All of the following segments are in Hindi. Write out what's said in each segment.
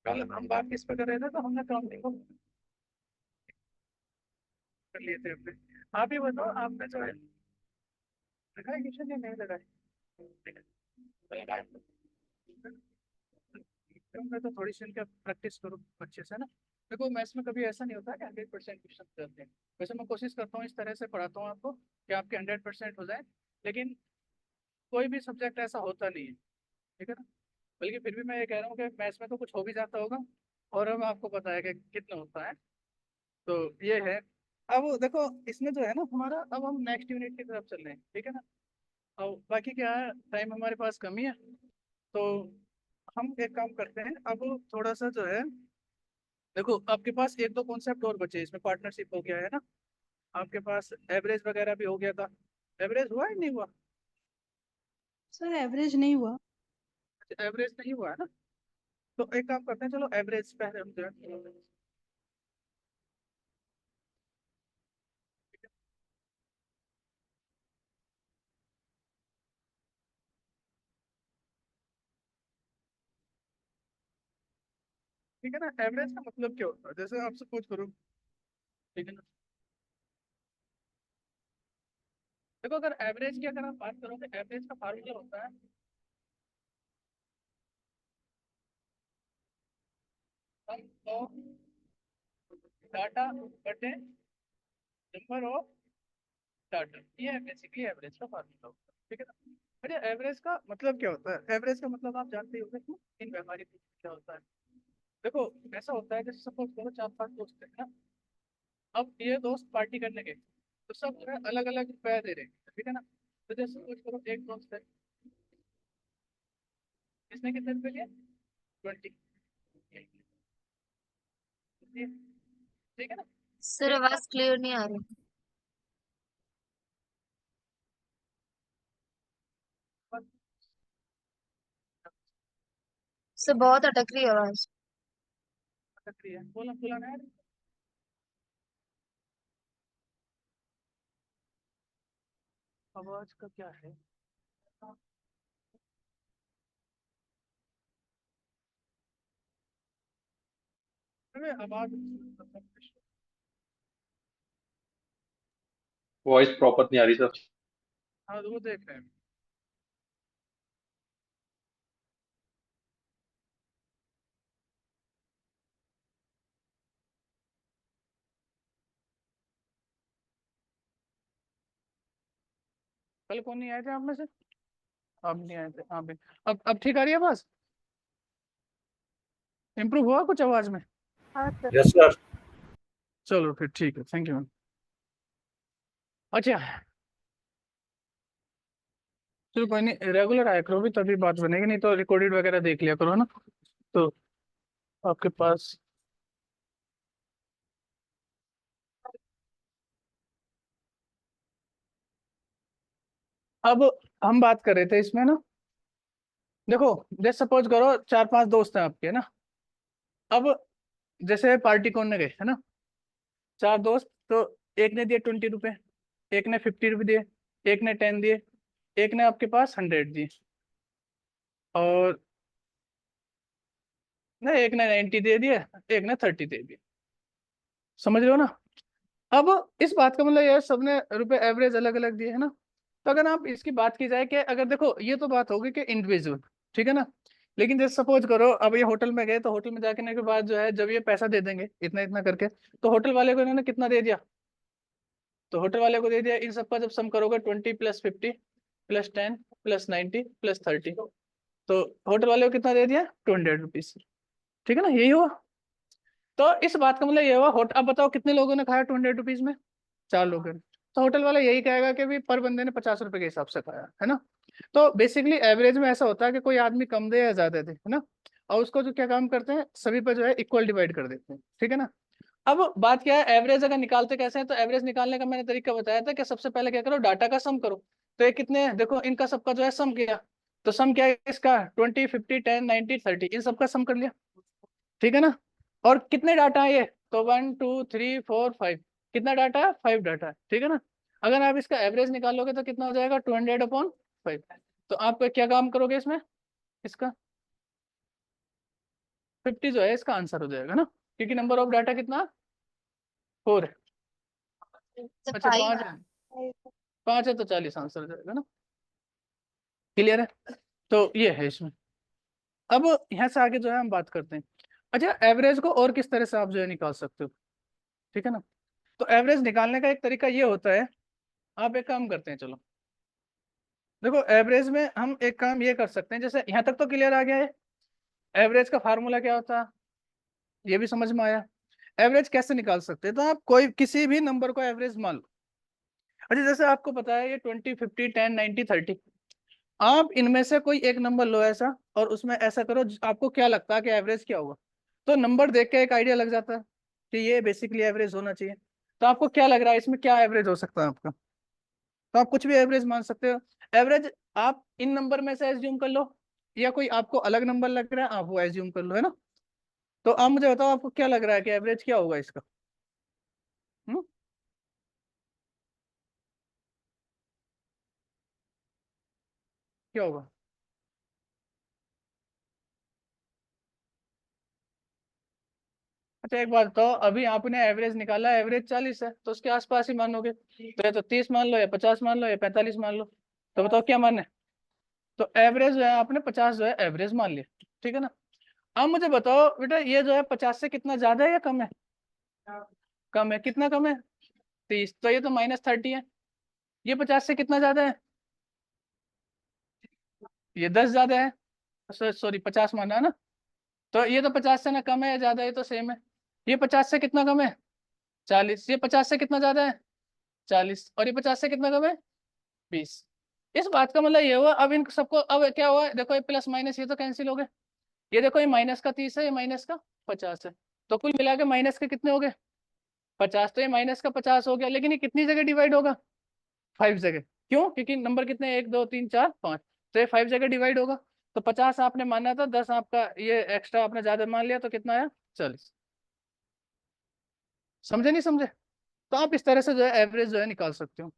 कल हम बात किस पे कर रहे थे, तो हमने काउंटिंग को कर लिए थे अपने। आप ही बताओ, आपने जो है लगाए क्वेश्चन या नहीं लगाए? मैं तो थोड़ी सी इनका प्रैक्टिस करूँ अच्छे से ना। देखो मैथ्स में कभी ऐसा नहीं होता कि 100% क्वेश्चन करते हैं। वैसे मैं कोशिश करता हूँ इस तरह से पढ़ाता हूँ आपको कि आपके 100% हो जाए, लेकिन कोई भी सब्जेक्ट ऐसा होता नहीं है, ठीक है ना। बल्कि फिर भी मैं ये कह रहा हूँ कि मैथ्स में तो कुछ हो भी जाता होगा, और अब आपको पता है कि कितना होता है। तो ये है। अब देखो इसमें जो है ना हमारा, अब हम नेक्स्ट यूनिट की तरफ चल रहे हैं, ठीक है ना। अब बाकी क्या है, टाइम हमारे पास कम ही है, तो हम एक काम करते हैं अब। थोड़ा सा जो है, देखो आपके पास एक दो कॉन्सेप्ट और बचे, इसमें पार्टनरशिप हो गया है ना, आपके पास एवरेज वगैरह भी हो गया था। एवरेज हुआ या नहीं हुआ? सर एवरेज नहीं हुआ। एवरेज नहीं हुआ है ना, तो एक काम करते हैं, चलो एवरेज पहले हम जो है, ठीक है ना। एवरेज का मतलब क्या होता है, जैसे आप सपोज करो, ठीक है ना। देखो अगर एवरेज की अगर आप बात करो तो एवरेज का फार्मूला होता है sum of डाटा बटे नंबर ऑफ डाटा, ये है बेसिकली एवरेज का फार्मूला होता है, ठीक है ना। अच्छा एवरेज का मतलब क्या होता है? एवरेज का मतलब आप जानते ही होंगे इन व्यवहारिक रूप से क्या होता है। देखो ऐसा होता है कि सपोज करो चार पांच दोस्त हैं ना, अब ये दोस्त पार्टी करने गए, तो सब जो है अलग अलग रुपया दे रहे हैं, ठीक है ना। तो जैसे सपोज करो एक दोस्त है, इसने कितने रुपए दिए? 20, ठीक है ना। सर एक आवाज क्लियर नहीं आ रही। बात सर बहुत अटक रही है आवाज। सकती है, बोला बोला ना यार। आवाज का क्या है? अरे आवाज, वॉइस प्रॉपर नहीं आ रही सर। हाँ वो देख रहे हैं। कल कौन नहीं आए थे आप में से? अब नहीं आए थे, हाँ भाई। अब ठीक आ रही है आवाज? इम्प्रूव हुआ कुछ आवाज में? हाँ सर। Yes sir. चलो फिर ठीक है, थैंक यू मैम। अच्छा चलो कोई नहीं, रेगुलर आया करो भी, तभी बात बनेगी, नहीं तो रिकॉर्डेड वगैरह देख लिया करो ना। तो आपके पास, अब हम बात कर रहे थे इसमें ना, देखो जैसे सपोज करो चार पांच दोस्त हैं आपके ना। अब जैसे पार्टी करने गए है ना, चार दोस्त, तो एक ने दिए 20 रुपए, एक ने 50 रुपए दिए, एक ने 10 दिए, एक ने आपके पास 100 दिए, और नहीं एक ने 90 दे दिए, एक ने 30 दे दिए। समझ रहे हो ना। अब इस बात का मतलब यार सबने रुपए एवरेज अलग अलग दिए है ना। तो अगर आप इसकी बात की जाए कि अगर देखो ये तो बात होगी कि इंडिविजुअल, ठीक है ना। लेकिन जैसे सपोज करो अब ये होटल में गए, तो होटल में जाने के बाद जो है जब ये पैसा दे देंगे इतना इतना करके, तो होटल वाले को इन्होंने कितना दे दिया? तो होटल वाले को दे दिया, इन सबका जब सम करोगे 20 प्लस 50 प्लस 10 प्लस 90 प्लस 30, तो होटल वाले को कितना दे दिया? 200 रुपीज, ठीक है ना, यही हुआ। तो इस बात का मतलब ये हुआ, होटल, अब बताओ कितने लोगों ने खाया 200 रुपीज में? चार लोगों ने। तो होटल वाला यही कहेगा कि भी पर बंदे ने 50 रुपए के हिसाब से खाया है ना। तो बेसिकली एवरेज में ऐसा होता है कि कोई आदमी कम दे या ज्यादा दे, है ना, और उसको जो क्या काम करते हैं सभी पर जो है इक्वल डिवाइड कर देते हैं, ठीक है ना। अब बात क्या है, एवरेज अगर निकालते कैसे हैं, तो एवरेज निकालने का मैंने तरीका बताया था कि सबसे पहले क्या करो, डाटा का सम करो। तो ये कितने हैं देखो, इनका सबका जो है सम किया, तो सम क्या है इसका? 20 50 10 90 30, इन सबका सम कर लिया, ठीक है ना। और कितने डाटा है ये? तो 1 2 3 4 5, कितना डाटा है? 5 डाटा है, ठीक है ना। अगर आप इसका एवरेज निकालोगे तो कितना हो जाएगा? 200/5। तो आप क्या काम करोगे इसमें, इसका 50 जो है इसका आंसर हो जाएगा ना, क्योंकि नंबर ऑफ डाटा कितना 4 है। तो अच्छा 5 5 है, 5 है तो 40 आंसर हो जाएगा ना। क्लियर है? तो ये है इसमें। अब यहाँ से आगे जो है हम बात करते हैं। अच्छा, एवरेज को और किस तरह से आप जो है निकाल सकते हो, ठीक है ना। तो एवरेज निकालने का एक तरीका ये होता है, आप एक काम करते हैं, चलो देखो एवरेज में हम एक काम ये कर सकते हैं, जैसे यहाँ तक तो क्लियर आ गया है। एवरेज का फार्मूला क्या होता है ये भी समझ में आया। एवरेज कैसे निकाल सकते हैं, तो आप कोई किसी भी नंबर को एवरेज मान लो। अच्छा, जैसे आपको पता है ये 20, 50, 10, 90, 30, आप इनमें से कोई एक नंबर लो ऐसा, और उसमें ऐसा करो आपको क्या लगता है कि एवरेज क्या होगा। तो नंबर देख के एक आइडिया लग जाता है कि ये बेसिकली एवरेज होना चाहिए। तो आपको क्या लग रहा है इसमें क्या एवरेज हो सकता है आपका, तो आप कुछ भी एवरेज मान सकते हो। एवरेज आप इन नंबर में से एज्यूम कर लो, या कोई आपको अलग नंबर लग रहा है आप वो एज्यूम कर लो, है ना। तो आप मुझे बताओ आपको क्या लग रहा है कि एवरेज क्या होगा इसका। हम्म क्या होगा। अच्छा एक बात बताओ, अभी आपने एवरेज निकाला, एवरेज 40 है तो उसके आसपास ही मानोगे, तो या तो 30 मान लो, या 50 मान लो, या 45 मान लो। तो बताओ क्या माने। तो एवरेज जो है आपने 50 जो है एवरेज मान लिया, ठीक है ना। अब मुझे बताओ बेटा, ये जो है 50 से कितना ज्यादा है या कम है। कम है, कितना कम है 30, तो ये तो -30 है। ये 50 से कितना ज्यादा है, ये 10 ज्यादा है। सॉरी 50 माना है ना। तो ये तो 50 से ना कम है या ज्यादा है, ये तो सेम है। ये 50 से कितना कम है 40, ये 50 से कितना ज्यादा है 40, और ये 50 से कितना कम है 20। इस बात का मतलब ये हुआ, अब इन सबको अब क्या हुआ, देखो ये प्लस माइनस ये तो कैंसिल हो गए। ये देखो ये माइनस का 30 है, ये माइनस का 50 है, तो कुल मिला के माइनस के कितने हो गए 50। तो ये माइनस का 50 हो गया, लेकिन ये कितनी जगह डिवाइड होगा 5 जगह। क्यों, क्योंकि नंबर कितने 1 2 3 4 5, तो ये 5 जगह डिवाइड होगा। तो 50 आपने माना था, 10 आपका ये एक्स्ट्रा आपने ज्यादा मान लिया, तो कितना आया 40। समझे नहीं समझे। तो आप इस तरह से जो है एवरेज जो है निकाल सकते हो।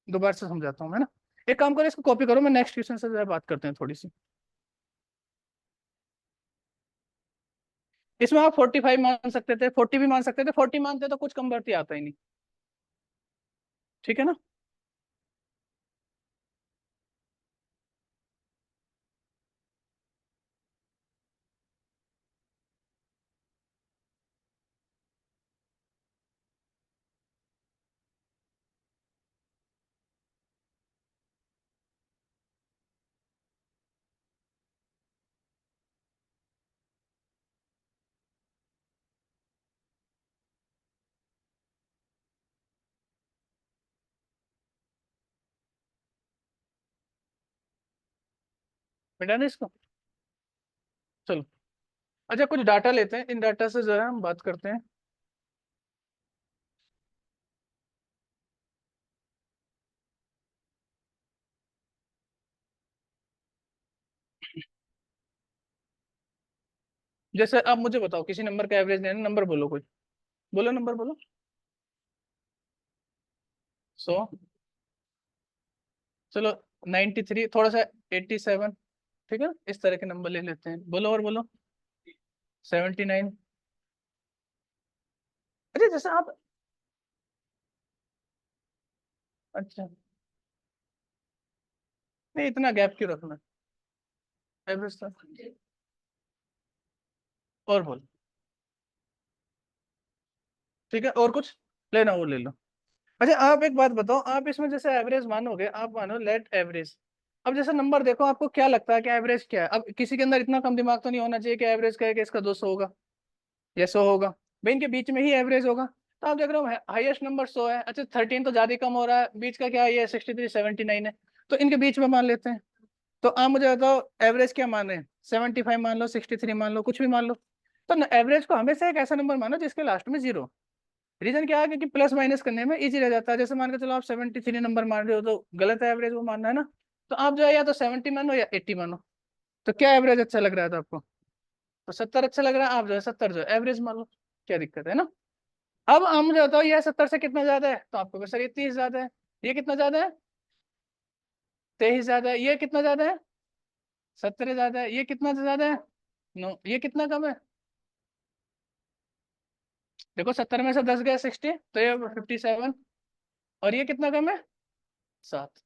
दोबारा से समझाता हूँ मैं ना। एक काम करो इसको कॉपी करो, मैं नेक्स्ट क्वेश्चन से जो है बात करते हैं थोड़ी सी। इसमें आप 45 मान सकते थे, 40 भी मान सकते थे, 40 मानते तो कुछ कम बढ़ती आता ही नहीं, ठीक है ना। बेटा ना इसको, चलो। अच्छा कुछ डाटा लेते हैं, इन डाटा से जो है हम बात करते हैं। जैसे आप मुझे बताओ किसी नंबर का एवरेज लेना, नंबर बोलो कोई, बोलो नंबर बोलो। 100, चलो 93, थोड़ा सा 87, ठीक है ना, इस तरह के नंबर ले लेते हैं। बोलो और बोलो 79। अच्छा जैसे आप, अच्छा नहीं इतना गैप क्यों रखना, एवरेज था। और बोलो, ठीक है, और कुछ लेना वो ले लो। अच्छा आप एक बात बताओ, आप इसमें जैसे एवरेज मानोगे, आप मानो लेट एवरेज। अब जैसे नंबर देखो, आपको क्या लगता है कि एवरेज क्या है। अब किसी के अंदर इतना कम दिमाग तो नहीं होना चाहिए कि एवरेज कहे कि इसका 200 होगा या 100 होगा। भाई इनके बीच में ही एवरेज होगा। तो आप देख रहे हो हाईएस्ट नंबर 100 है, अच्छा 13 तो ज्यादा ही कम हो रहा है, बीच का क्या है ये 63, 79 है, तो इनके बीच में मान लेते हैं। तो आप मुझे बताओ एवरेज क्या माने, 75 मान लो, 63 मान लो, कुछ भी मान लो। तो एवरेज को हमेशा एक ऐसा नंबर मानो जिसके लास्ट में 0। रीजन क्या है, क्योंकि प्लस माइनस करने में इजी रह जाता है। जैसे मान के चलो आप 73 नंबर मान रहे हो, तो गलत है एवरेज वो मानना, है ना। तो आप जो है या तो 70 मानो या 80 मानो। तो क्या एवरेज अच्छा लग रहा था आपको, तो 70 अच्छा लग रहा है, आप जो है 70 जो है एवरेज मान लो, क्या दिक्कत है ना। अब आप मुझे बताओ ये 70 से कितना ज्यादा है, तो आपको सर ये 30 ज्यादा है। ये कितना ज्यादा है 23 ज्यादा है। ये कितना ज्यादा है 17 ज्यादा है। ये कितना ज्यादा है 9। ये कितना कम है देखो 70 में से 10 गए 60, तो ये 57, और ये कितना कम है 7।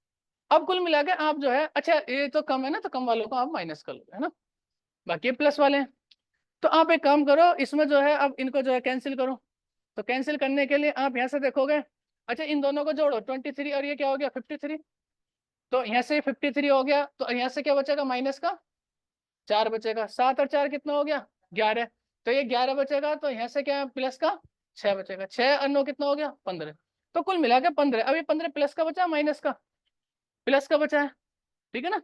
अब कुल मिला के आप जो है, अच्छा ये तो कम है ना, तो कम वालों को आप माइनस कर लो, है ना, बाकी ये प्लस वाले हैं। तो आप एक काम करो, इसमें जो है अब इनको जो है कैंसिल करो। तो कैंसिल करने के लिए आप यहाँ से देखोगे, अच्छा इन दोनों को जोड़ो 23 और ये क्या हो गया 53। तो यहाँ से 53 हो गया, तो यहाँ से क्या बचेगा माइनस का 4 बचेगा, 7 और 4 कितना हो गया 11। तो ये 11 बचेगा, तो यहाँ से क्या प्लस का 6 बचेगा, 6 और 9 कितना हो गया 15। तो कुल मिला के 15। अब ये 15 प्लस का बचा माइनस का, प्लस का बचा है, ठीक है ना।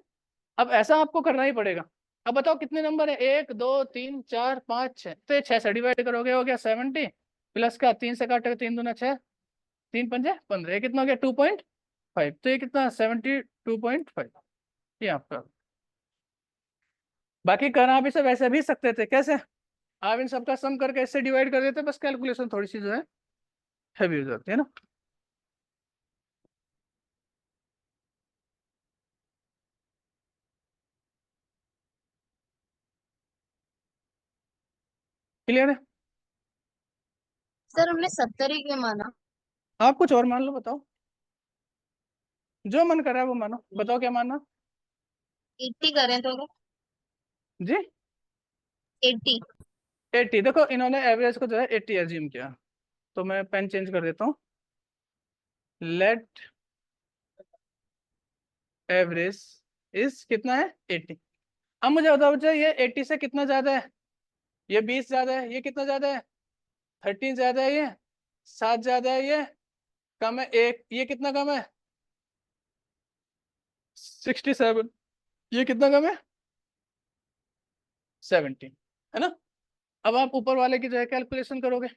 अब ऐसा आपको करना ही पड़ेगा। अब बताओ कितने नंबर है, 1 2 3 4 5 6, तो ये 6 से डिवाइड करोगे हो गया 70, प्लस का 3 से काटोगे 3 दूना 6, 3 पंजे 15, ये कितना हो गया 2.5। तो ये कितना 72.5, ये आपका। बाकी करना आप इसे वैसे भी सकते थे, कैसे, आप इन सबका सम करके इससे डिवाइड कर देते, बस कैलकुलेशन थोड़ी सी जो है हैवी हो जाती है ना। क्लियर है। सर हमने 70 ही क्यों माना? आप कुछ और मान लो, बताओ जो मन कर रहा है वो मानो, बताओ क्या मानना। 80 करें तो? जी 80। 80, देखो इन्होंने एवरेज को जो है 80 एज्यूम किया, तो मैं पेन चेंज कर देता हूँ। लेट एवरेज इज कितना है 80। अब मुझे बताओ बच्चा, ये 80 से कितना ज्यादा है, ये 20 ज्यादा है, ये कितना ज्यादा है 13 ज्यादा है, ये 7 ज्यादा है, ये कम है 1, ये कितना कम है 67, ये कितना कम है 70, है ना। अब आप ऊपर वाले की जो है कैलकुलेशन करोगे,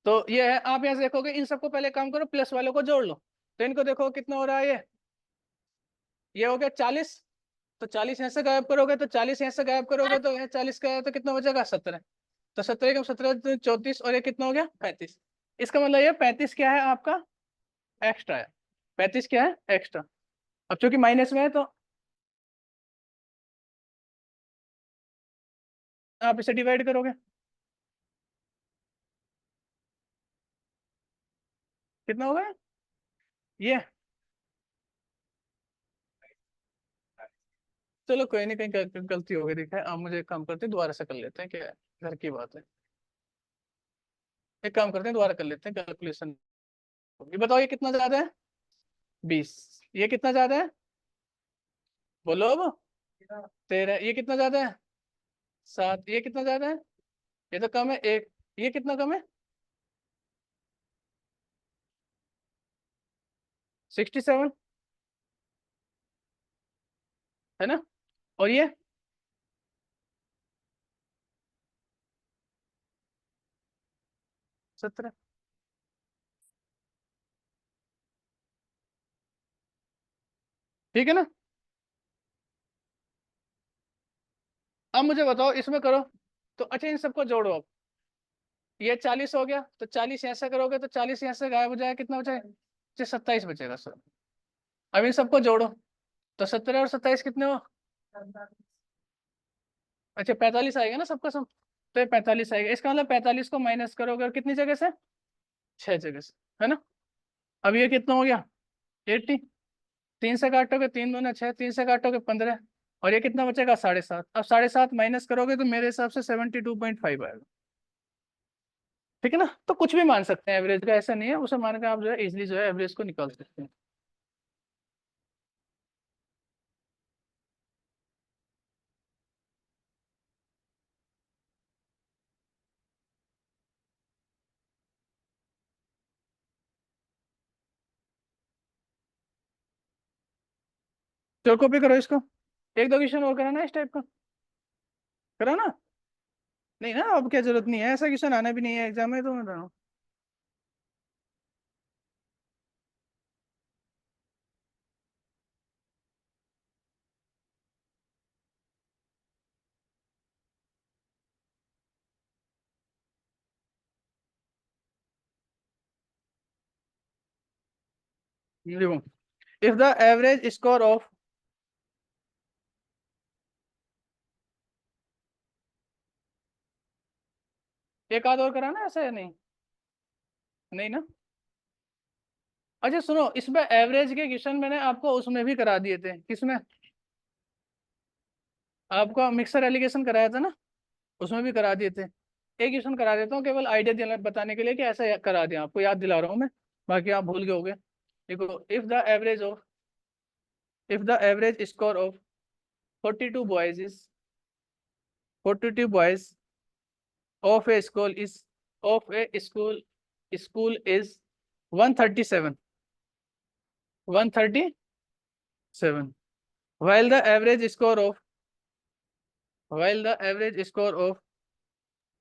तो ये है, आप यहाँ से देखोगे इन सबको पहले काम करो, प्लस वालों को जोड़ लो। तो इनको देखो कितना हो रहा है, ये हो गया 40। तो 40 यहाँ से गायब करोगे, तो 40 यहाँ से गायब करोगे, तो यहाँ 40 का है, तो कितना बचेगा 17। तो 17 कम 17 34, और ये कितना हो गया 35। इसका मतलब ये 35 क्या है आपका एक्स्ट्रा है, 35 क्या है एक्स्ट्रा। अब चूंकि माइनस में है, तो आप इसे डिवाइड करोगे, कितना होगा ये। चलो कोई नहीं, कहीं गलती हो गई दिखा है। आप मुझे एक काम करते हैं, दोबारा से कर लेते हैं, क्या है, घर की बात है। एक काम करते हैं, दोबारा कर लेते हैं कैलकुलेशन। ये बताओ ये कितना ज्यादा है 20, ये कितना ज्यादा है बोलो अब 13, ये कितना ज्यादा है 7, ये कितना ज्यादा है, ये तो कम है 1, ये कितना कम है 67, है ना। और ये 17, ठीक है ना। अब मुझे बताओ इसमें करो, तो अच्छा इन सबको जोड़ो। अब ये 40 हो गया, तो 40 यहाँ से करोगे, तो 40 यहाँ से गायब हो जाएगा, कितना बचेगा 27 बचेगा सर। अब इन सबको जोड़ो, तो 17 और 27 कितने हो, अच्छा 45 आएगा ना सबका सम। तो ये 45 आएगा, इसका मतलब 45 को माइनस करोगे, और कितनी जगह से 6 जगह से, है ना। अब ये कितना हो गया 80, 3 से काटोगे 3 दूना 6, 3 से काटोगे 15, और ये कितना बचेगा 7.5। अब 7.5 माइनस करोगे, तो मेरे हिसाब से 72.5 आएगा, ठीक है ना। तो कुछ भी मान सकते हैं एवरेज का, ऐसा नहीं है, उसे मान के आप जो है इजिली जो है एवरेज को निकाल सकते हैं। चलो कॉपी करो इसको, एक दो क्वेश्चन और कराना इस टाइप का, करो ना। नहीं ना, अब क्या जरूरत नहीं है, ऐसा क्वेश्चन आना भी नहीं है एग्जाम में, तो मैं बता रहा हूँ। देखो, if the average score of एक आध और कराना है ऐसा या नहीं? नहीं ना? अच्छा सुनो, इसमें एवरेज के क्वेश्चन मैंने आपको उसमें भी करा दिए थे। किसमें? आपको मिक्सर एलिगेशन कराया था ना, उसमें भी करा दिए थे। एक क्वेश्चन करा देता हूँ केवल आइडिया बताने के लिए कि ऐसा करा दिया, आपको याद दिला रहा हूँ मैं, बाकी आप भूल गए होगे। देखो, if the average score of 42 boys is 42 boys of a school is 137 while the average score of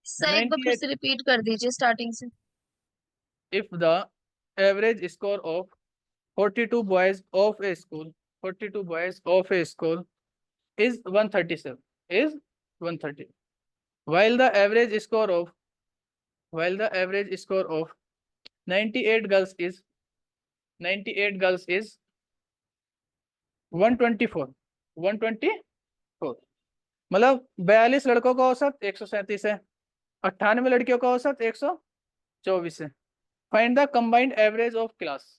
sir एक बार फिर 98 से रिपीट कर दीजिए स्टार्टिंग से। if the average score of 42 boys of a school 42 boys of a school is 137 is 130 while the average score of 98 girls is 124 मतलब 42 लड़कों का औसत 137 है, 98 लड़कियों का औसत 124 है। Find the combined average of class.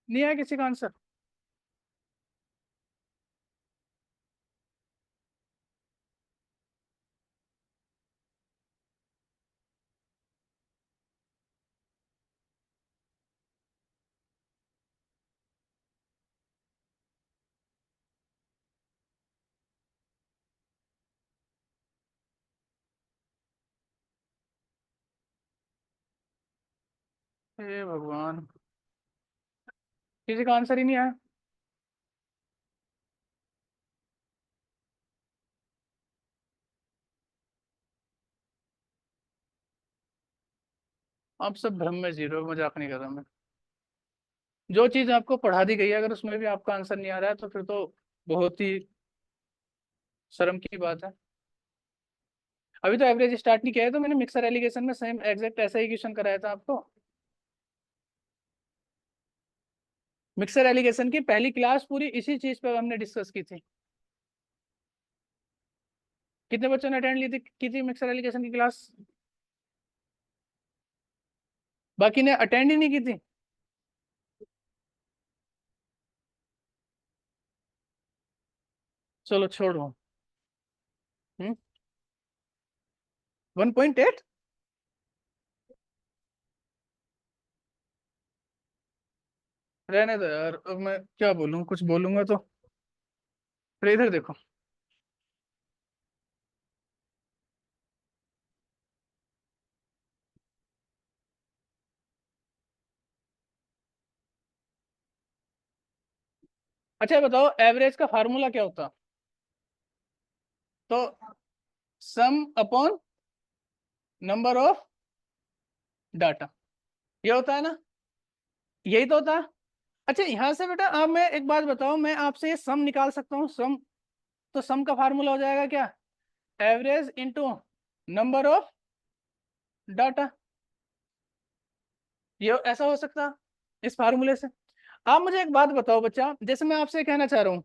नहीं आया किसी का आंसर? हे भगवान, किसी का आंसर ही नहीं आया। आप सब भ्रम में जी रहे हो, मजाक नहीं कर रहा मैं। जो चीज आपको पढ़ा दी गई है अगर उसमें भी आपका आंसर नहीं आ रहा है तो फिर तो बहुत ही शर्म की बात है। अभी तो एवरेज स्टार्ट नहीं किया है, तो मैंने मिक्सर एलिगेशन में सेम एग्जैक्ट ऐसा ही क्वेश्चन कराया था आपको। मिक्सर एलिगेशन की पहली क्लास पूरी इसी चीज पे हमने डिस्कस की थी। कितने बच्चों ने अटेंड ली थी की थी मिक्सर एलिगेशन की क्लास? बाकी ने अटेंड ही नहीं की थी। चलो छोड़ो। 1.8 रहने दो यार, अब मैं क्या बोलूँ, कुछ बोलूंगा तो फिर इधर देखो। अच्छा बताओ, एवरेज का फार्मूला क्या होता? तो सम अपॉन नंबर ऑफ डाटा, ये होता है ना, यही तो होता है। अच्छा यहाँ से बेटा अब मैं एक बात बताओ, मैं आपसे ये सम निकाल सकता हूँ सम, तो सम का फार्मूला हो जाएगा क्या? Average into number of data, ये ऐसा हो सकता इस फार्मूले से। आप मुझे एक बात बताओ बच्चा, जैसे मैं आपसे कहना चाह रहा हूँ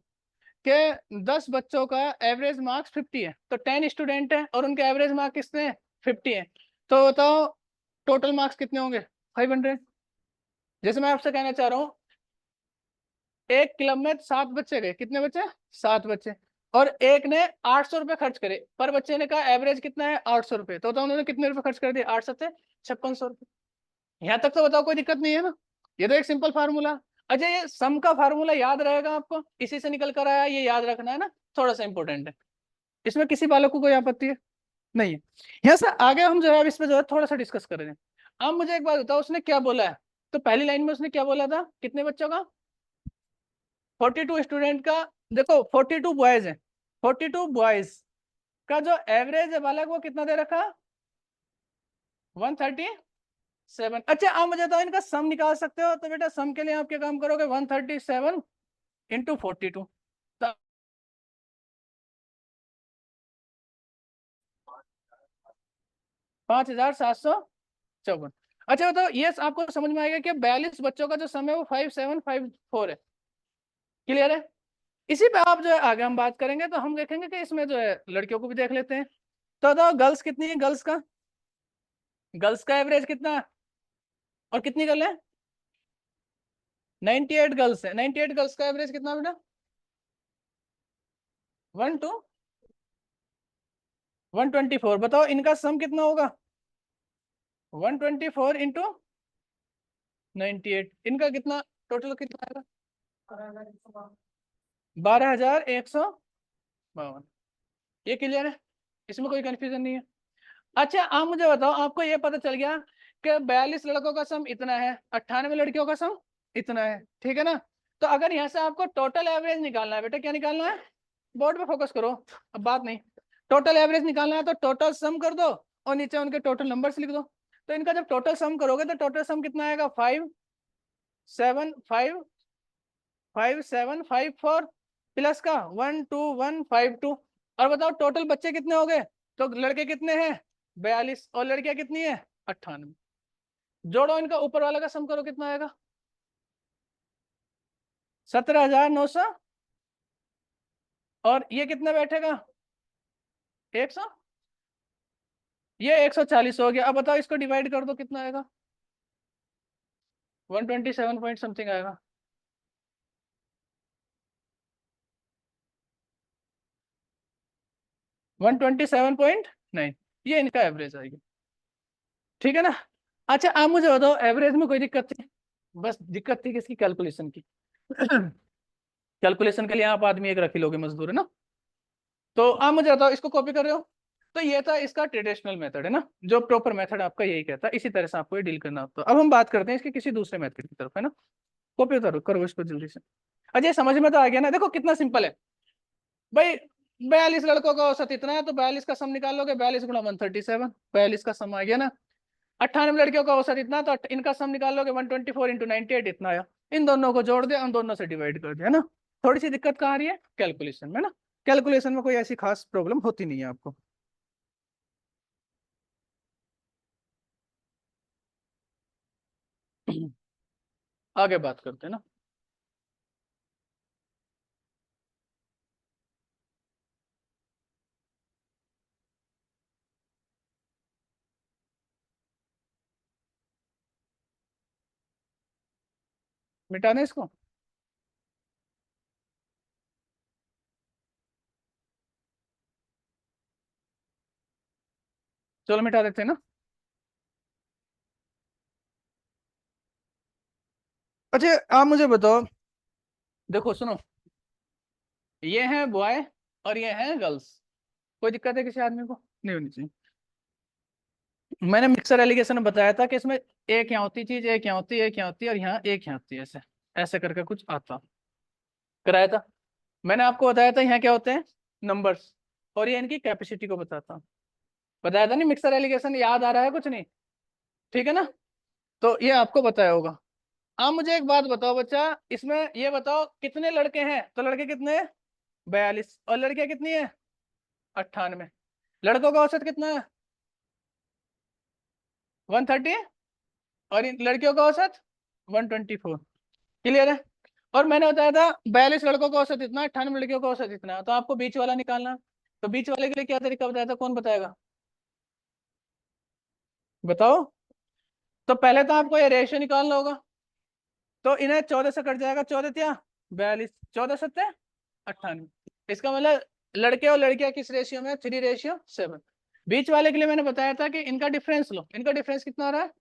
कि 10 बच्चों का एवरेज मार्क्स 50 है, तो 10 स्टूडेंट है और उनके एवरेज मार्क्स कितने हैं? 50 है। तो बताओ टोटल मार्क्स कितने होंगे? 500। जैसे मैं आपसे कहना चाह रहा हूँ एक क्लब में 7 बच्चे गए, कितने बच्चे? 7 बच्चे, और एक ने 800 रुपये खर्च करे, पर बच्चे ने कहा एवरेज कितना है? 800 रुपये, तो बताओ उन्होंने कितने रुपए खर्च कर दिए? 8 7 5600 रुपये। यहाँ तक तो बताओ कोई दिक्कत नहीं है ना? ये तो एक सिंपल फार्मूला। अच्छा ये सम का फार्मूला याद रहेगा आपको, इसी से निकल कर आया, ये याद रखना है ना, थोड़ा सा इंपॉर्टेंट है। इसमें किसी बालक को कोई आपत्ति है? नहीं है। यहाँ से आगे हम जो है अब इस पे जो है थोड़ा सा डिस्कस कर रहे हैं। अब मुझे एक बात बताओ, उसने क्या बोला है? तो पहली लाइन में उसने क्या बोला था, कितने बच्चों का? 42 स्टूडेंट का। देखो 42 बॉयज हैं, 42 बॉयज का जो एवरेज है बालक वो कितना दे रखा? 137। अच्छा आप मुझे तो इनका सम निकाल सकते हो, तो बेटा सम के लिए आप क्या काम करोगे? 137 इंटू 42, तो 5754। अच्छा बताओ, ये आपको समझ में आएगा कि 42 बच्चों का जो सम है वो 5754 है। क्लियर है? इसी पे आप जो है आगे हम बात करेंगे, तो हम देखेंगे कि इसमें जो है लड़कियों को भी देख लेते हैं। तो बताओ गर्ल्स कितनी है? गर्ल्स का एवरेज कितना है और कितनी गर्ल है? 98 गर्ल्स है। 98 गर्ल्स का एवरेज कितना बेटा? 124। बताओ इनका सम कितना होगा? 124 इंटू 98, इनका कितना टोटल कितना आएगा? 12,152। ये क्लियर है? इसमें कोई कंफ्यूजन नहीं है? अच्छा आप मुझे बताओ, आपको ये पता चल गया कि 42 लड़कों का सम इतना है, 98 लड़कियों का सम इतना है, ठीक है ना? तो अगर यहाँ से आपको टोटल एवरेज निकालना है बेटा, क्या निकालना है? बोर्ड पे फोकस करो, अब बात नहीं। टोटल एवरेज निकालना है तो टोटल सम कर दो और नीचे उनके टोटल नंबर्स लिख दो। तो इनका जब टोटल सम करोगे तो टोटल सम कितना आएगा? 5754 प्लस का 12152। और बताओ टोटल बच्चे कितने हो गए? तो लड़के कितने हैं? 42 और लड़कियां कितनी है? 98। जोड़ो इनका, ऊपर वाला का सम करो, कितना आएगा? 17,900। और ये कितना बैठेगा? 100। ये 140 हो गया। अब बताओ इसको डिवाइड कर दो, कितना आएगा? 127 पॉइंट समथिंग आएगा। वन 127.9, ये इनका एवरेज आएगा, ठीक है ना? अच्छा आप मुझे बताओ, एवरेज में कोई दिक्कत थी? बस दिक्कत थी किसकी? कैलकुलेशन की। कैलकुलेशन के लिए आप आदमी एक रख ही लोगे, मजदूर, है ना? तो आप मुझे बताओ, इसको कॉपी कर रहे हो? तो ये था इसका ट्रेडिशनल मेथड, है ना, जो प्रॉपर मेथड आपका यही कहता है, इसी तरह से आपको ये डील करना होता है। अब हम बात करते हैं इसके किसी दूसरे मेथड की तरफ, है ना? कॉपी उतारो, करो इसको जल्दी से। अजय समझ में तो आ गया ना? देखो कितना सिंपल है भाई। 42 लड़कों का औसत इतना है, तो 42 का सम निकाल लोगे, 42 गुणा 137, 42 का सम आ गया ना। 98 लड़कियों का औसत इतना, तो इनका सम निकाल लोगे, 124 इंटू 98, इतना आया। इन दोनों को जोड़ दिया, उन दोनों से डिवाइड कर दिया, है ना? थोड़ी सी दिक्कत कहाँ आ रही है? कैलकुलेशन में ना। कैलकुलेशन में कोई ऐसी खास प्रॉब्लम होती नहीं है आपको। आगे बात करते हैं ना। मिटाना है इसको। चलो मिटा देते हैं ना। अच्छा आप मुझे बताओ, देखो सुनो, ये है बॉय और ये है गर्ल्स। कोई दिक्कत है किसी आदमी को? नहीं होनी चाहिए। मैंने मिक्सर एलिगेशन में बताया था कि इसमें एक यहाँ होती चीज, एक यहाँ होती है, एक यहाँ होती है और यहाँ एक यहाँ होती है, ऐसे ऐसे करके कुछ आता कराया था। मैंने आपको बताया था यहाँ क्या होते हैं? नंबर्स। और ये इनकी कैपेसिटी को बताता हूँ। बताया था नहीं मिक्सर एलिगेशन? याद आ रहा है कुछ नहीं? ठीक है ना? तो ये आपको बताया होगा। आप मुझे एक बात बताओ बच्चा, इसमें ये बताओ कितने लड़के हैं? तो लड़के कितने हैं? 42। और लड़कियां कितनी है? 98। लड़कों का औसत कितना है? 130। और इन लड़कियों का औसत 124। क्लियर है? और मैंने बताया था 42 लड़कों का औसत इतना, 98 लड़कियों का औसत इतना, तो आपको बीच वाला निकालना। तो बीच वाले के लिए क्या तरीका बताया था? कौन बताएगा? बताओ। तो पहले तो आपको ये रेशियो निकालना होगा। तो इन्हें 14 से कट जाएगा, 14 या 42, 14 सत्ते 98। इसका मतलब लड़के और लड़कियां किस रेशियो में? 3:7। बीच वाले के लिए मैंने बताया था कि इनका डिफरेंस लो। इनका डिफरेंस कितना आ रहा है?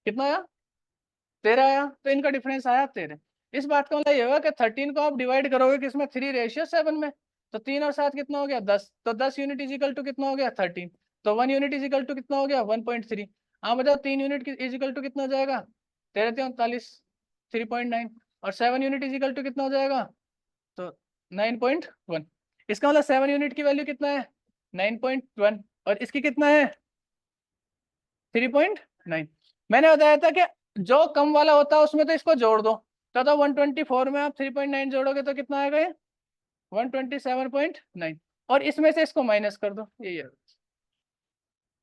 कितना आया? 13 आया। तो इनका डिफरेंस आया 13। इस बात का मतलब ये होगा कि 13 को आप डिवाइड करोगे किसमें? 3:7 में। तो 3 और 7 कितना हो गया 10, तो 10 यूनिट इज इक्वल टू कितना हो गया 13, तो 1 यूनिट इज इक्वल टू कितना हो गया 1.3। हाँ बताओ 3 यूनिट इज इक्वल टू कितना हो जाएगा 13 3.9, और 7 यूनिट इज इक्वल टू कितना हो जाएगा तो 9.1। इसका मतलब 7 यूनिट की वैल्यू कितना है 9.1 और इसकी कितना है 3.9। मैंने बताया था कि जो कम वाला होता है उसमें तो इसको जोड़ दो, तो 124 में आप 3.9 जोड़ोगे तो कितना आएगा ये 127.9, और इसमें से इसको माइनस कर दो, यही है।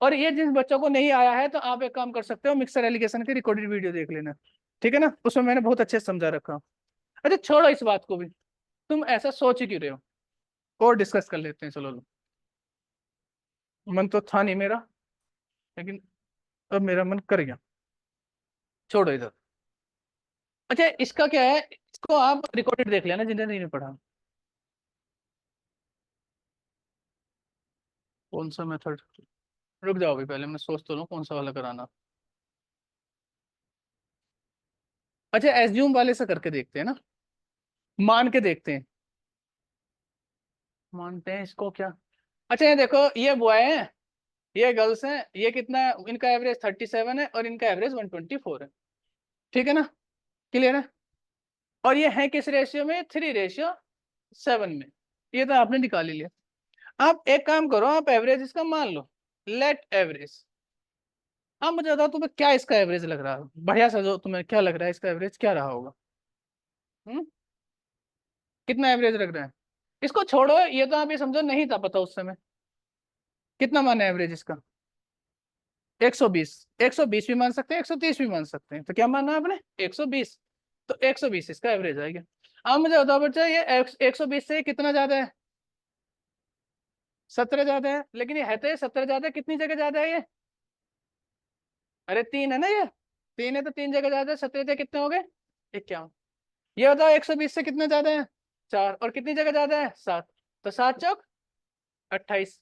और ये जिन बच्चों को नहीं आया है तो आप एक काम कर सकते हो, मिक्सर एलिगेशन की रिकॉर्डेड वीडियो देख लेना, ठीक है ना, उसमें मैंने बहुत अच्छे से समझा रखा। अच्छा छोड़ो इस बात को भी, तुम ऐसा सोच ही क्यों रहे हो, और डिस्कस कर लेते हैं, चलो लो। मन तो था नहीं मेरा, लेकिन अब मेरा मन कर गया, छोड़ो इधर। अच्छा इसका क्या है, इसको आप रिकॉर्डेड देख लेना जिन्हें नहीं पढ़ा। कौन सा मेथड, रुक जाओ भी, पहले मैं सोच तो लूं कौन सा वाला कराना। अच्छा एज्यूम वाले से करके देखते हैं ना, मान के देखते हैं, मानते हैं इसको क्या। अच्छा ये देखो, ये बॉय है ये गर्ल्स हैं, ये कितना है, इनका एवरेज 37 है और इनका एवरेज 124 है, ठीक है ना, क्लियर है। और ये है किस रेशियो में 3:7 में, ये तो आपने निकाल ही लिया। आप एक काम करो, आप एवरेज इसका मान लो, लेट एवरेज। आप मुझे बताओ तुम्हें क्या इसका एवरेज लग रहा है, बढ़िया सा जो तुम्हें क्या लग रहा है इसका एवरेज क्या रहा होगा। हम्म, कितना एवरेज लग रहा है, इसको छोड़ो, ये तो आप ये समझो नहीं था पता उस समय। कितना माना एवरेज इसका 120, 120 भी मान सकते हैं 130 भी मान सकते हैं, तो क्या माना आपने 120, तो 120 इसका एवरेज आएगा। आप मुझे बताओ बच्चा ये 120 से कितना ज्यादा है 17 ज्यादा है, लेकिन ये है तो ये 17 ज्यादा है, कितनी जगह ज्यादा है ये, अरे 3 है ना, ये 3 है तो 3 जगह ज्यादा है, 17 जगह कितने हो गए 51। ये बताओ 120 से कितना ज्यादा है 4, और कितनी जगह ज्यादा है 7, तो 7 चौक 28,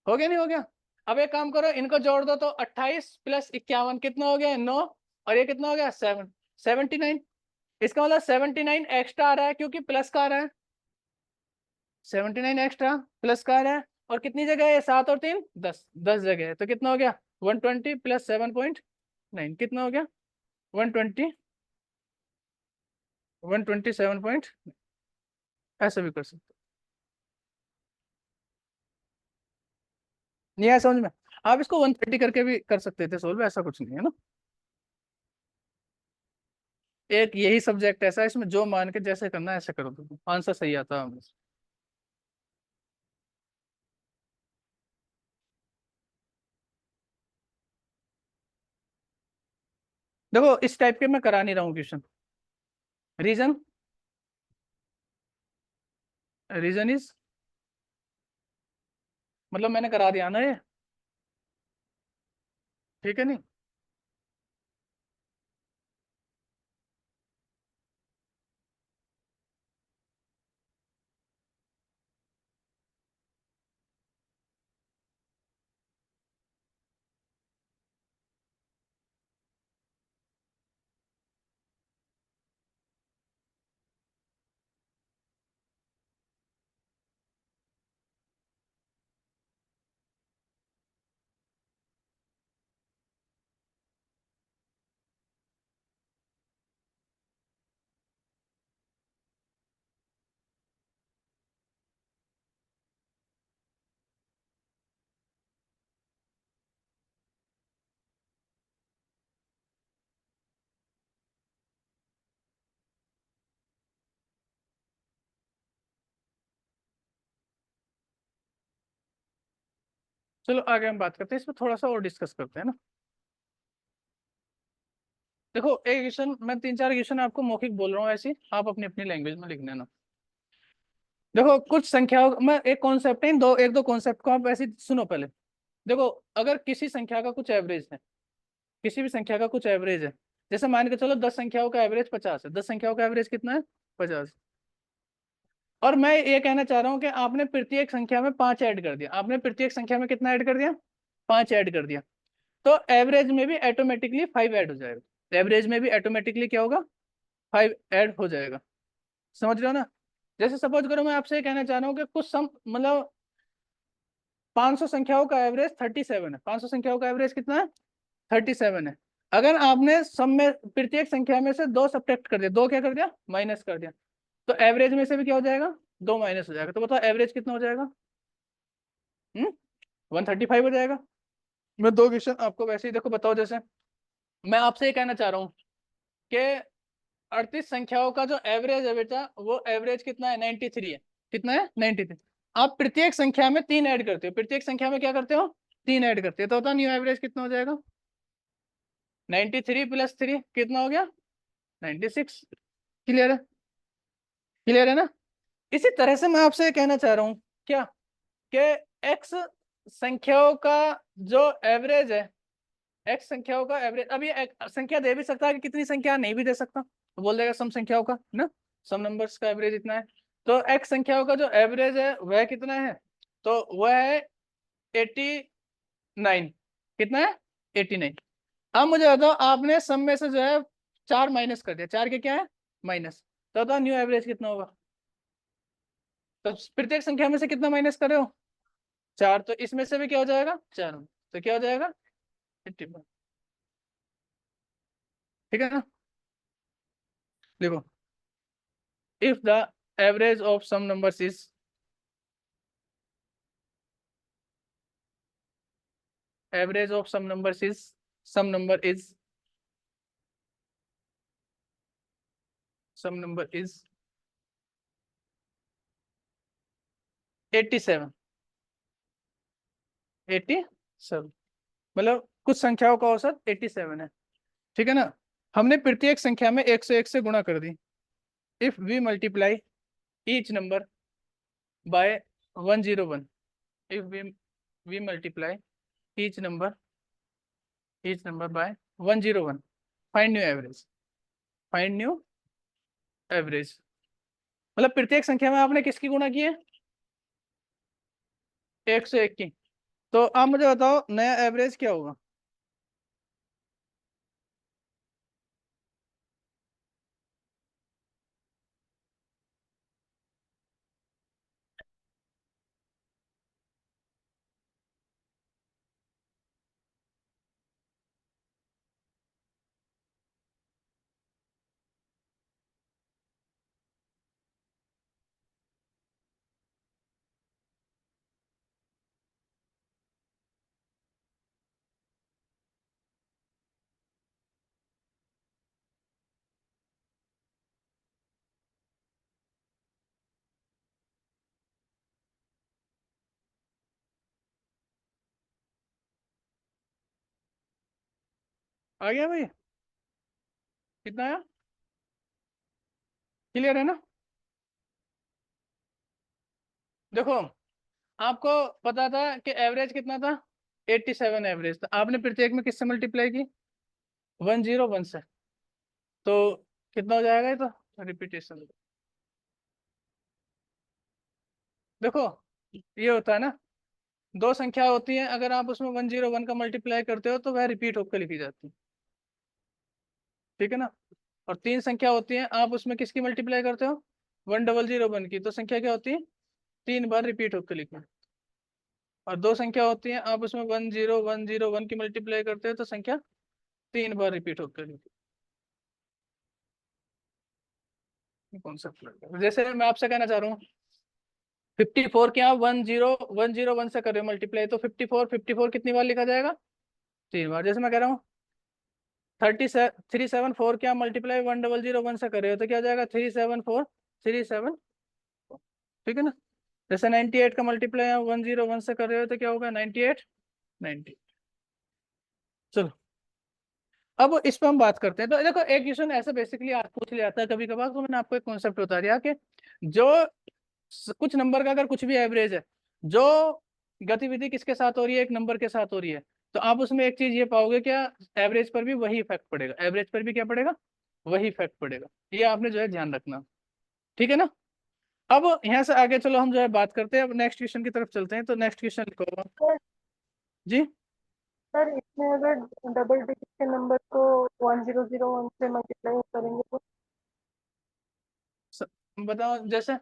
हो गया नहीं हो गया। अब एक काम करो इनको जोड़ दो, तो 28 + 51 कितना हो गया 9, और ये कितना हो गया 7, 79। इसका मतलब 79 एक्स्ट्रा आ रहा है क्योंकि प्लस का आ रहा है, 79 एक्स्ट्रा प्लस का आ रहा है, और कितनी जगह है 7 और 3 10, 10 जगह है, तो कितना हो गया 120 + 7.9 कितना हो गया 120, 127 पॉइंट, ऐसे भी कर सकते हो। नहीं आया समझ में, आप इसको 130 करके भी कर सकते थे सोल्व, ऐसा कुछ नहीं है ना। एक यही सब्जेक्ट ऐसा है इसमें जो मान के जैसे करना है ऐसे करो, तो आंसर सही आता है। देखो इस टाइप के मैं करा नहीं रहा हूँ क्वेश्चन, रीजन, रीजन इज मतलब मैंने करा दिया ना ये, ठीक है नहीं। चलो आगे हम बात करते हैं, इसमें थोड़ा सा और डिस्कस करते हैं ना। देखो एक क्वेश्चन मैं 3-4 क्वेश्चन आपको मौखिक बोल रहा हूँ, ऐसे आप अपनी अपनी लैंग्वेज में लिख लेना। देखो कुछ संख्याओं मैं एक कॉन्सेप्ट है, एक दो कॉन्सेप्ट को आप ऐसे सुनो पहले। देखो अगर किसी संख्या का कुछ एवरेज है, किसी भी संख्या का कुछ एवरेज है, जैसे मान के चलो 10 संख्याओं का एवरेज 50 है, 10 संख्याओं का एवरेज कितना है 50, और मैं ये कहना चाह रहा हूँ कि आपने प्रत्येक संख्या में 5 ऐड कर दिया, आपने प्रत्येक संख्या में कितना ऐड कर दिया 5 ऐड कर दिया, तो एवरेज में भी ऑटोमेटिकली 5 ऐड हो जाएगा, एवरेज में भी ऑटोमेटिकली क्या होगा 5 ऐड हो जाएगा, समझ रहे हो ना। जैसे सपोज करो मैं आपसे ये कहना चाह रहा हूँ कि कुछ सम मतलब 500 संख्याओं का एवरेज 37 है। 500 संख्याओं का एवरेज कितना है? 37 है। अगर आपने सम में प्रत्येक संख्या में से 2 सब्ट्रैक्ट कर दिया, 2 क्या कर दिया? माइनस कर दिया, तो एवरेज में से भी क्या हो जाएगा? 2 माइनस हो जाएगा। तो बताओ एवरेज कितना हो जाएगा? 135 हो जाएगा। मैं 2 क्वेश्चन आपको वैसे ही देखो बताओ। जैसे मैं आपसे ये कहना चाह रहा हूँ कि 38 संख्याओं का जो एवरेज है बेटा, वो एवरेज कितना है? 93 है। कितना है? 93। आप प्रत्येक संख्या में 3 ऐड करते हो, प्रत्येक संख्या में क्या करते हो? 3 ऐड करते हो, तो होता न्यू एवरेज कितना हो जाएगा? 93 + 3 कितना हो गया? 96। क्लियर है? क्लियर है ना? इसी तरह से मैं आपसे ये कहना चाह रहा हूँ क्या, कि एक्स संख्याओं का जो एवरेज है, एक्स संख्याओं का एवरेज, अब ये संख्या दे भी सकता है कि कितनी संख्या नहीं भी दे सकता, तो बोल देगा सम संख्याओं का ना, सम नंबर्स का एवरेज इतना है। तो एक्स संख्याओं का जो एवरेज है वह कितना है? तो वह है 89। कितना है? 89। अब मुझे बताओ, आपने सम में से जो है 4 माइनस कर दिया, 4 के क्या है? माइनस। तो बताओ न्यू एवरेज कितना होगा? तो प्रत्येक संख्या में से कितना माइनस कर रहे हो? 4। तो इसमें से भी क्या हो जाएगा? 4। तो क्या हो जाएगा? 81। ठीक है ना? देखो, if the average of some numbers is average of some numbers is some number is some number is 87। 87 मतलब कुछ संख्याओं का औसत 87 है। ठीक है ना? हमने प्रत्येक संख्या में 101 से गुणा कर दी। If we multiply each number by 101, if we multiply each number by 101, find new average. Find new average मतलब प्रत्येक संख्या में आपने किसकी गुणा की है? 101 की। तो आप मुझे बताओ नया एवरेज क्या होगा? आ गया भाई? कितना आया? क्लियर है ना? देखो, आपको पता था कि एवरेज कितना था? 87 एवरेज था। आपने प्रत्येक में किससे मल्टीप्लाई की? 101 से। तो कितना हो जाएगा ये? तो रिपीटेशन। देखो, ये होता है ना, 2 संख्या होती है, अगर आप उसमें 101 का मल्टीप्लाई करते हो तो वह रिपीट होकर लिखी जाती है। ठीक है ना? और 3 संख्या होती है, आप उसमें किसकी मल्टीप्लाई करते हो? 1001 की, तो संख्या क्या होती है? 3 बार रिपीट होकर लिखी। और 2 संख्या होती है, आप उसमें 10101 की मल्टीप्लाई करते हो तो संख्या 3 बार रिपीट होकर लिखी। कॉन्सेप्ट जैसे मैं आपसे कहना चाह रहा हूँ 54 के आप 10101 से कर रहे हो मल्टीप्लाई, तो 54 कितनी बार लिखा जाएगा? 3 बार। जैसे मैं कह रहा हूँ 374 के आप मल्टीप्लाई 1001 से कर रहे हो, तो क्या हो जाएगा? 374। ठीक है ना? जैसे 98 का मल्टीप्लाई आप 101 से कर रहे हो तो क्या होगा? 98 90। चलो, अब इस पर हम बात करते हैं। तो देखो, एक क्वेश्चन ऐसे बेसिकली पूछ लिया जाता है कभी कभार, तो मैंने आपको एक कॉन्सेप्ट बता दिया कि जो कुछ नंबर का अगर कुछ भी एवरेज है, जो गतिविधि किसके साथ हो रही है? एक नंबर के साथ हो रही है, तो आप उसमें एक चीज ये पाओगे, क्या एवरेज पर भी वही इफेक्ट पड़ेगा। एवरेज पर भी क्या पड़ेगा? वही इफेक्ट पड़ेगा। ये आपने जो है ध्यान रखना। ठीक है ना? अब यहाँ से आगे चलो हम जो है बात करते हैं, अब नेक्स्ट क्वेश्चन की तरफ चलते हैं। तो नेक्स्ट क्वेश्चन लिखो जी। सर इसमें अगर डबल डिजिट के नंबर को 1001 से मल्टीप्लाई करेंगे तो? बताओ। जैसे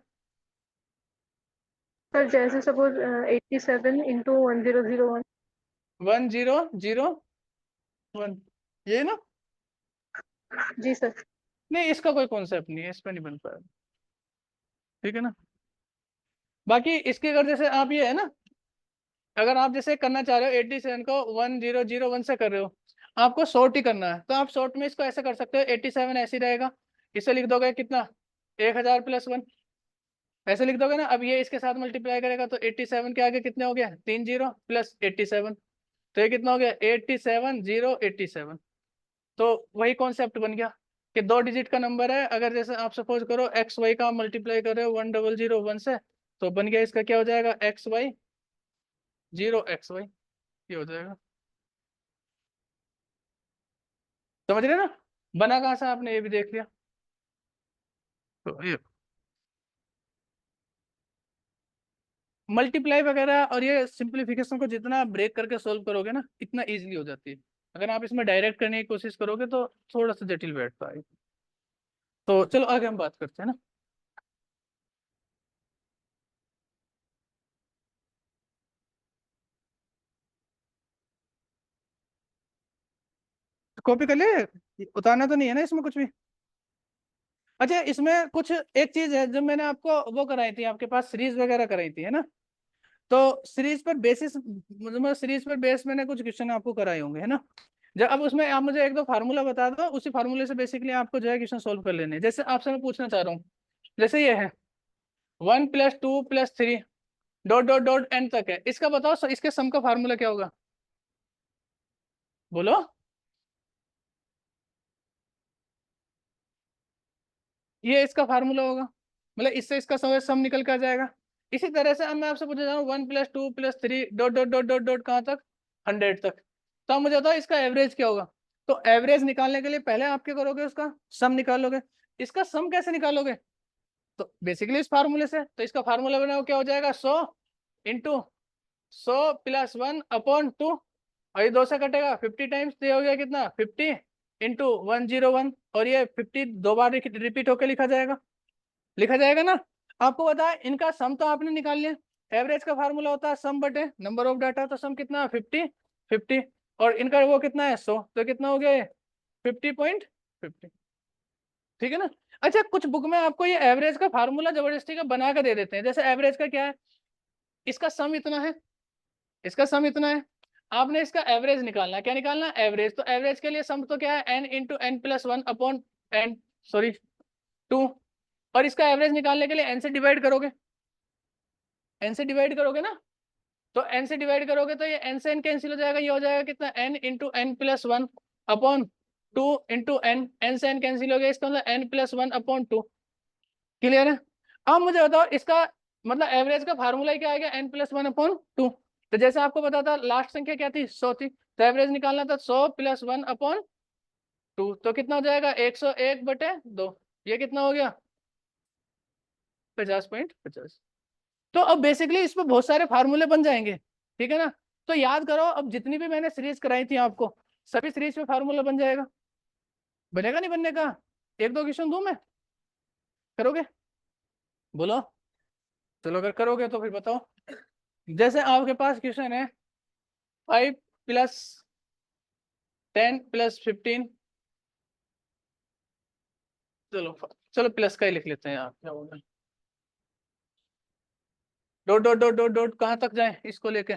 सर जैसे सपोज 87 इंटू 1001। 1001, ये ना। जी सर। नहीं, इसका कोई कॉन्सेप्ट नहीं है, इस पे नहीं बन पाया। ठीक है ना। बाकी इसके अगर जैसे आप ये है ना, अगर आप जैसे करना चाह रहे हो 87 को 1001 से कर रहे हो, आपको शॉर्ट ही करना है, तो आप शॉर्ट में इसको ऐसे कर सकते हो, 87 ऐसे ही रहेगा, इसे लिख दोगे कितना, 1000 + 1, ऐसे लिख दोगे ना। अब ये इसके साथ मल्टीप्लाई करेगा तो 87 के आगे कितने हो गया, 3 जीरो प्लस 87, तो ये कितना हो गया, 87 0 87। तो वही कॉन्सेप्ट बन गया कि 2 डिजिट का नंबर है, अगर जैसे आप सपोज करो एक्स वाई का मल्टीप्लाई कर रहे हो 1001 से, तो बन गया इसका क्या हो जाएगा, XY 0XY, ये हो जाएगा। समझ रहे ना, बना कहाँ से आपने, ये भी देख लिया। तो ये मल्टीप्लाई वगैरह और ये सिंप्लीफिकेशन को जितना आप ब्रेक करके सोल्व करोगे ना, इतना इजीली हो जाती है। अगर आप इसमें डायरेक्ट करने की कोशिश करोगे तो थोड़ा सा जटिल बैठता है। तो चलो आगे हम बात करते हैं ना। कॉपी कर ले, उतारना तो नहीं है ना इसमें कुछ भी। अच्छा, इसमें कुछ एक चीज है जो मैंने आपको वो कराई थी, आपके पास सीरीज वगैरह कराई थी है ना, तो सीरीज पर बेसिस, मतलब सीरीज पर बेस मैंने कुछ क्वेश्चन आपको कराए होंगे है ना। जब अब उसमें आप मुझे एक दो फार्मूला बता दो, उसी फार्मूले से बेसिकली आपको जो है क्वेश्चन सोल्व कर लेने हैं। जैसे आपसे मैं पूछना चाह रहा हूँ, जैसे ये है 1 + 2 + 3 डॉट डॉट डॉट एन तक है, इसका बताओ इसके सम का फार्मूला क्या होगा, बोलो। ये इसका फार्मूला होगा, मतलब इससे इसका सम निकल कर जाएगा। इसी तरह से अब मैं आपसे पूछना चाह रहा हूँ 1 + 2 + 3 dot dot dot dot dot कहाँ तक, 100 तक। तो आप मुझे बताओ इसका एवरेज क्या होगा। तो एवरेज निकालने के लिए पहले आप क्या करोगे, उसका सम निकालोगे। इसका सम कैसे निकालोगे, तो बेसिकली इस फार्मूले से। तो इसका फार्मूला बनाओ, क्या हो जाएगा, 100 × 100 + 1/2, और ये 2 से कटेगा 50 टाइम्स, तो ये हो गया कितना, 50 × 101, और ये 50 दो बार रिपीट होकर लिखा जाएगा, लिखा जाएगा ना। आपको पता है इनका सम तो आपने निकाल लिया, एवरेज का फार्मूला होता है सम बटे नंबर ऑफ डाटा, तो सम कितना है 50 और इनका वो कितना है 100, तो कितना हो गया ये 50.50। ठीक है ना। अच्छा, कुछ बुक में आपको ये एवरेज का फार्मूला जबरदस्ती का बना कर दे देते हैं, जैसे एवरेज का क्या है, इसका सम इतना है, इसका सम इतना है, आपने इसका एवरेज निकालना है, क्या निकालना है, एवरेज। तो एवरेज के लिए सम तो क्या है, n × n + 1/n, सॉरी 2, और इसका एवरेज निकालने के लिए n से डिवाइड करोगे, n से डिवाइड करोगे ना। तो n से डिवाइड करोगे तो ये n से n कैंसिल हो जाएगा, ये हो जाएगा कितना, n × n + 1/2 × n, n से n कैंसिल हो गया, इसका मतलब n + 1/2। क्लियर है। अब मुझे बताओ इसका मतलब एवरेज का फार्मूला क्या आ गया, n + 1/2। तो जैसे आपको पता था लास्ट संख्या क्या थी, 100 थी, तो एवरेज निकालना था 100 + 1/2, तो कितना हो जाएगा 101/2, ये कितना हो गया 50.50। तो अब बेसिकली इस पर बहुत सारे फार्मूले बन जाएंगे, ठीक है ना। तो याद करो, अब जितनी भी मैंने सीरीज कराई थी आपको, सभी सीरीज पे फार्मूला बन जाएगा, बनेगा नहीं बनने का। एक दो क्वेश्चन दूं मैं, करोगे, बोलो। चलो अगर करोगे तो फिर बताओ। जैसे आपके पास क्वेश्चन है 5 + 10 + 15, चलो चलो प्लस का ही लिख लेते हैं यार, क्या होगा, dot dot dot dot dot कहाँ तक जाए इसको लेके,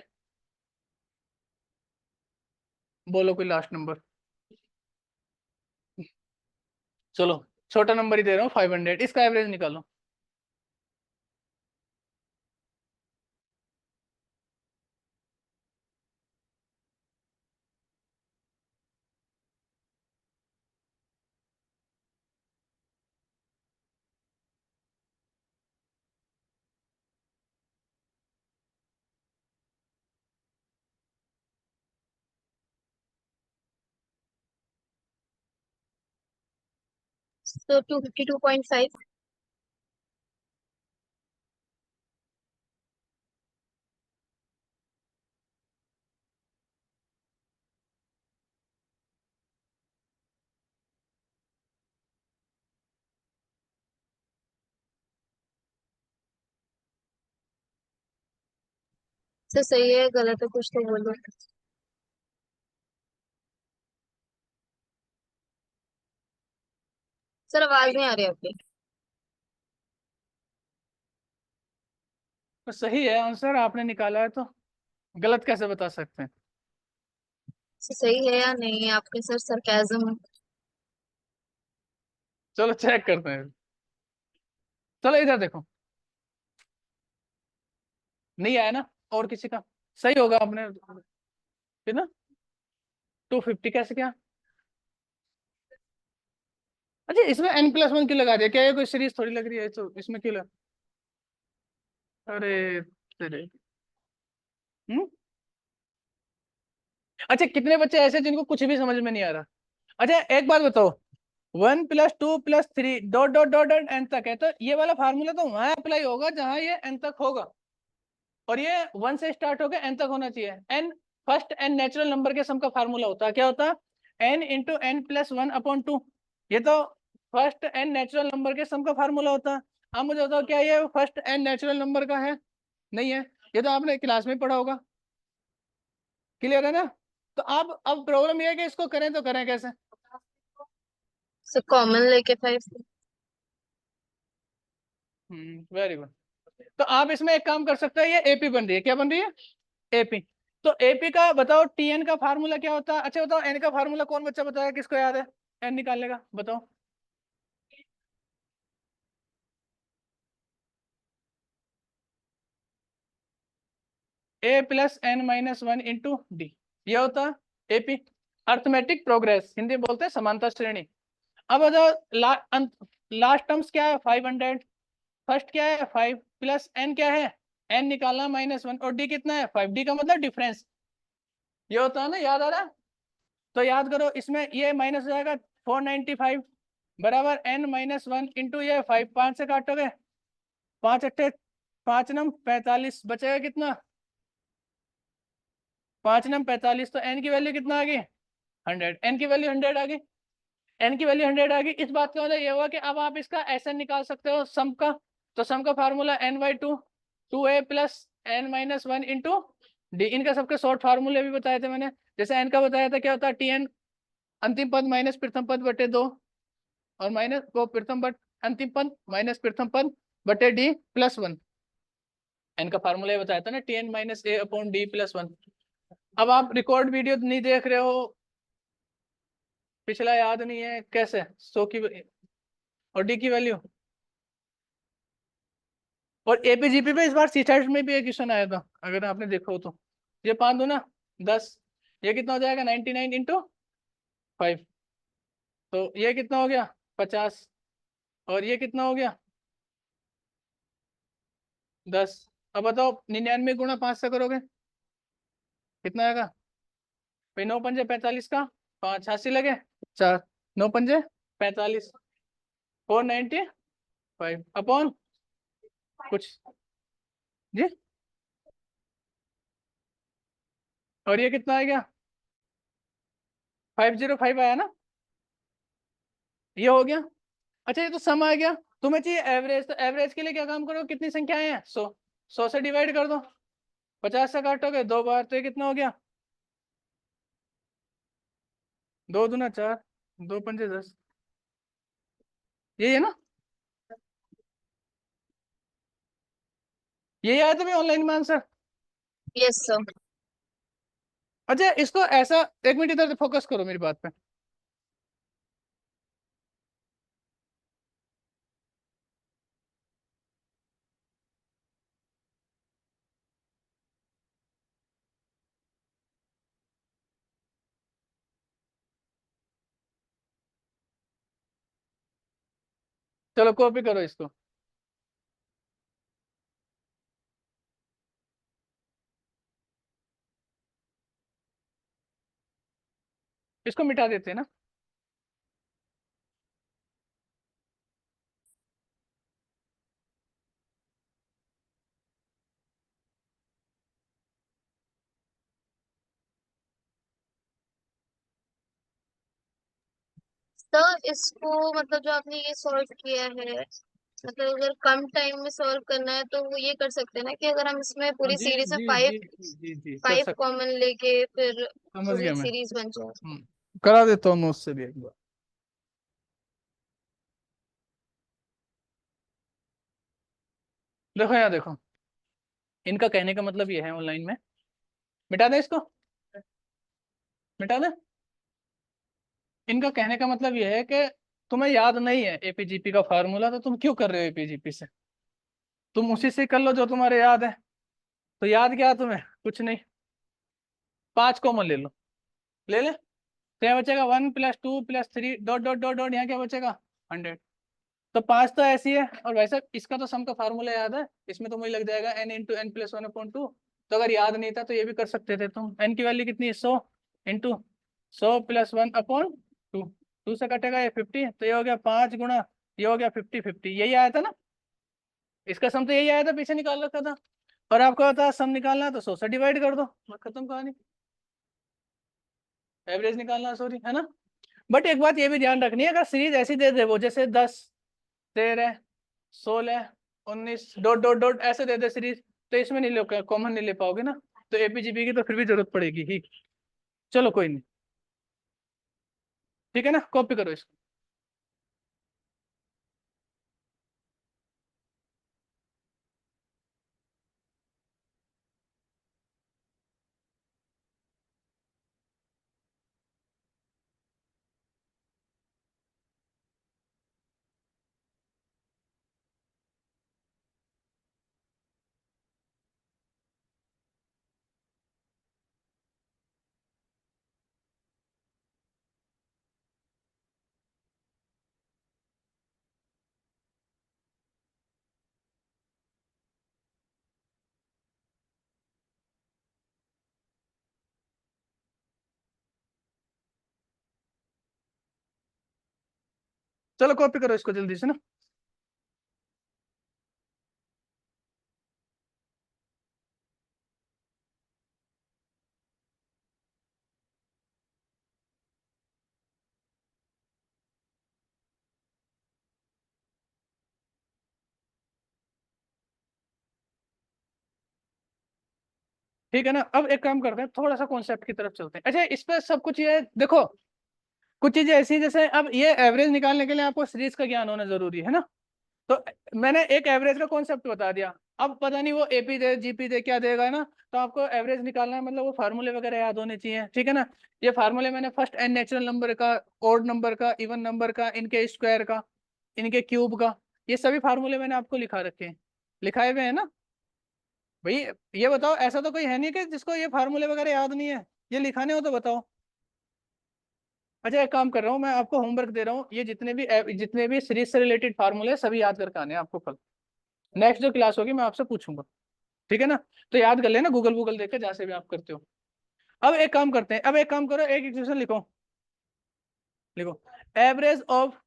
बोलो कोई लास्ट नंबर। चलो छोटा नंबर ही दे रहा हूँ 500, इसका एवरेज निकालो। So 252.5. सर सही है गलत है कुछ तो बोलो। सर आवाज नहीं आ रही आपकी। तो सही है आंसर, आपने निकाला है तो गलत कैसे बता सकते हैं? सर सही है या नहीं है आपके सर सरकाजम। चलो चेक करते हैं। चलो इधर देखो, नहीं आया ना और किसी का? सही होगा आपने फिर ना। 250 कैसे क्या? अच्छा इसमें n+1 क्यों लगा दिया? क्या ये कोई सीरीज थोड़ी लग रही है, तो इसमें क्यों लगा? अरे तेरे। हम्म। अच्छा कितने बच्चे ऐसे जिनको कुछ भी समझ में नहीं आ रहा? अच्छा एक बात बताओ, 1+2+3 dot dot dot dot N तक है, तो ये वाला फार्मूला तो वहां अप्लाई होगा जहां ये एन तक होगा, और ये 1 से स्टार्ट होकर एन तक होना चाहिए। N first N natural number के सम का फार्मूला होता है, क्या होता है? n × n+1/2। ये तो फर्स्ट एन नेचुरल नंबर के सम का फार्मूला होता है। अब मुझे बताओ क्या ये फर्स्ट एन नेचुरल नंबर का है? नहीं है। ये तो आपने क्लास में पढ़ा होगा। क्लियर है ना? तो अब प्रॉब्लम ये है कि इसको करें तो करें कैसे? सर कॉमन लेके 5। Very good. तो आप इसमें एक काम कर सकते हैं, ये एपी बन रही है, क्या बन रही है? एपी। तो एपी का बताओ, टीएन का फार्मूला क्या होता है? अच्छा बताओ एन का फार्मूला कौन बच्चा बताया, किसको याद है एन निकालने का? बताओ। A+n-1 × D, ये होता है एपी, अर्थमेटिक प्रोग्रेस, हिंदी में बोलते हैं समानता श्रेणी। अब बताओ लास्ट टर्म्स क्या है? 500। फर्स्ट क्या है? 5 प्लस एन क्या है? एन निकालना -1, और डी कितना है? 5। डी का मतलब डिफरेंस, ये होता है ना, याद आ रहा है? तो याद करो, इसमें ये माइनस हो जाएगा 495 बराबर n-1 इंटू ये 5, 5 से काटोगे 5 अट्ठे 5 नम 45, बचेगा कितना? 5 नम 45, तो n की वैल्यू कितना आ गई? 100। n की वैल्यू 100 आ गई। n की वैल्यू 100 आ गई। इस बात का मतलब ये हुआ कि अब आप इसका SN निकाल सकते हो सम का। तो सम का formula n/2 2a plus n-1 into D. इनका सबके शॉर्ट फार्मूले भी बताए थे मैंने। जैसे n का बताया था, क्या होता है? Tn अंतिम पद माइनस प्रथम पद बटे 2, और माइनस वो प्रथम पद अंतिम पद माइनस प्रथम पद बटे d+1। एन का फार्मूला ये बताया था ना, Tn-a/d+1। अब आप रिकॉर्ड वीडियो नहीं देख रहे हो, पिछला याद नहीं है, कैसे? 100 की और डी की वैल्यू। और एपीजीपी पे इस बार सीटेट में भी एक क्वेश्चन आया था, अगर आपने देखा हो तो। ये 5 दूना 10, ये कितना हो जाएगा? 99 × 5। तो ये कितना हो गया? 50। और ये कितना हो गया? 10। अब बताओ 99 × 5 से करोगे कितना आएगा? भाई 9×5 = 45 का 5, 80 लगे 4, 9×5 = 45, 495 अपॉन कुछ जी। और ये कितना आ गया? 505 आया ना, ये हो गया। अच्छा ये तो सम आ गया, तुम्हें चाहिए एवरेज, तो एवरेज के लिए क्या काम करो? कितनी संख्याएं हैं? 100। 100 से डिवाइड कर दो, 50 से काटोगे 2 बार, तो ये कितना हो गया? 2 दूना 4, 2×5 = 10। यही है ना? यही आया तुम्हें ऑनलाइन में आंसर? Yes sir. अच्छा इसको ऐसा, एक मिनट इधर फोकस करो मेरी बात पे। चलो कॉपी करो इसको। इसको मिटा देते हैं ना। सर इसको मतलब जो आपने ये सॉल्व किया है मतलब अगर कम टाइम में सॉल्व करना है तो वो ये कर सकते हैं ना कि अगर हम इसमें पूरी जी सीरीज में जी फाइव जी जी जी जी कर फाइव सकते। कॉमन लेके फिर समझ पूरी गया मैं। सीरीज बन जाए। करा देता हूँ मैं उससे भी एक बार। देखो यहाँ देखो, इनका कहने का मतलब ये है ऑनलाइन में, मिटा दे इसको, मिटा दे। इनका कहने का मतलब ये है कि तुम्हें याद नहीं है एपीजीपी का फार्मूला, तो तुम क्यों कर रहे हो एपीजीपी से, तुम उसी से कर लो जो तुम्हारे याद है। तो याद क्या है तुम्हें, कुछ नहीं, 5 कॉमन ले लो, ले ले। तो यहाँ बचेगा 1 + 2 + 3 डॉट डॉट डॉट डॉट, यहाँ क्या बचेगा 100। तो 5 तो ऐसी है, और वैसे इसका तो सम का फार्मूला याद है, इसमें तो मुझे लग जाएगा n × n + 1/2। तो अगर याद नहीं था तो ये भी कर सकते थे तुम। n की वैल्यू कितनी है 100 × 100 + 1/2, 2 से कटेगा ये 50, तो ये हो गया 5 गुणा, ये हो गया 50 यही आया था ना, इसका सम तो यही आया था, पीछे निकाल रखा था। और आपको पता है सम निकालना है तो 100 से डिवाइड कर दो, बस खत्म कहानी। एवरेज निकालना, सॉरी, है ना। बट एक बात ये भी ध्यान रखनी है, अगर सीरीज ऐसी दे दे वो, जैसे 10 13 16 19 डॉट डॉट डॉट ऐसे दे दे सीरीज, तो इसमें नहीं ले, कॉमन नहीं ले पाओगे ना, तो एपीजीपी की तो फिर भी जरूरत पड़ेगी ही। चलो कोई नहीं, ठीक है ना, कॉपी करो इसको। चलो कॉपी करो इसको जल्दी से ना। ठीक है ना, अब एक काम करते हैं, थोड़ा सा कॉन्सेप्ट की तरफ चलते हैं। अच्छा, इस पे सब कुछ ये देखो, कुछ चीजें ऐसी, जैसे अब ये एवरेज निकालने के लिए आपको सीरीज का ज्ञान होना जरूरी है ना। तो मैंने एक एवरेज का कॉन्सेप्ट बता दिया, अब पता नहीं वो एपी दे जीपी दे क्या देगा ना, तो आपको एवरेज निकालना है, मतलब वो फार्मूले वगैरह याद होने चाहिए, ठीक है ना। ये फार्मूले मैंने फर्स्ट एन नेचुरल नंबर का, ओड नंबर का, इवन नंबर का, इनके स्क्वायर का, इनके क्यूब का, ये सभी फार्मूले मैंने आपको लिखा रखे हैं, लिखाए हुए हैं ना भाई। ये बताओ, ऐसा तो कोई है नहीं कि जिसको ये फार्मूले वगैरह याद नहीं है, ये लिखाने हो तो बताओ। अच्छा, एक काम कर रहा हूँ, मैं आपको होमवर्क दे रहा हूँ, ये जितने भी सीरीज से रिलेटेड फार्मूले सभी याद करके आने हैं आपको कल। नेक्स्ट जो क्लास होगी मैं आपसे पूछूंगा, ठीक है ना। तो याद कर लेना, गूगल गूगल देख के जहाँ से भी आप करते हो। अब एक काम करते हैं, अब एक काम करो, एक इक्वेशन लिखो, लिखो average of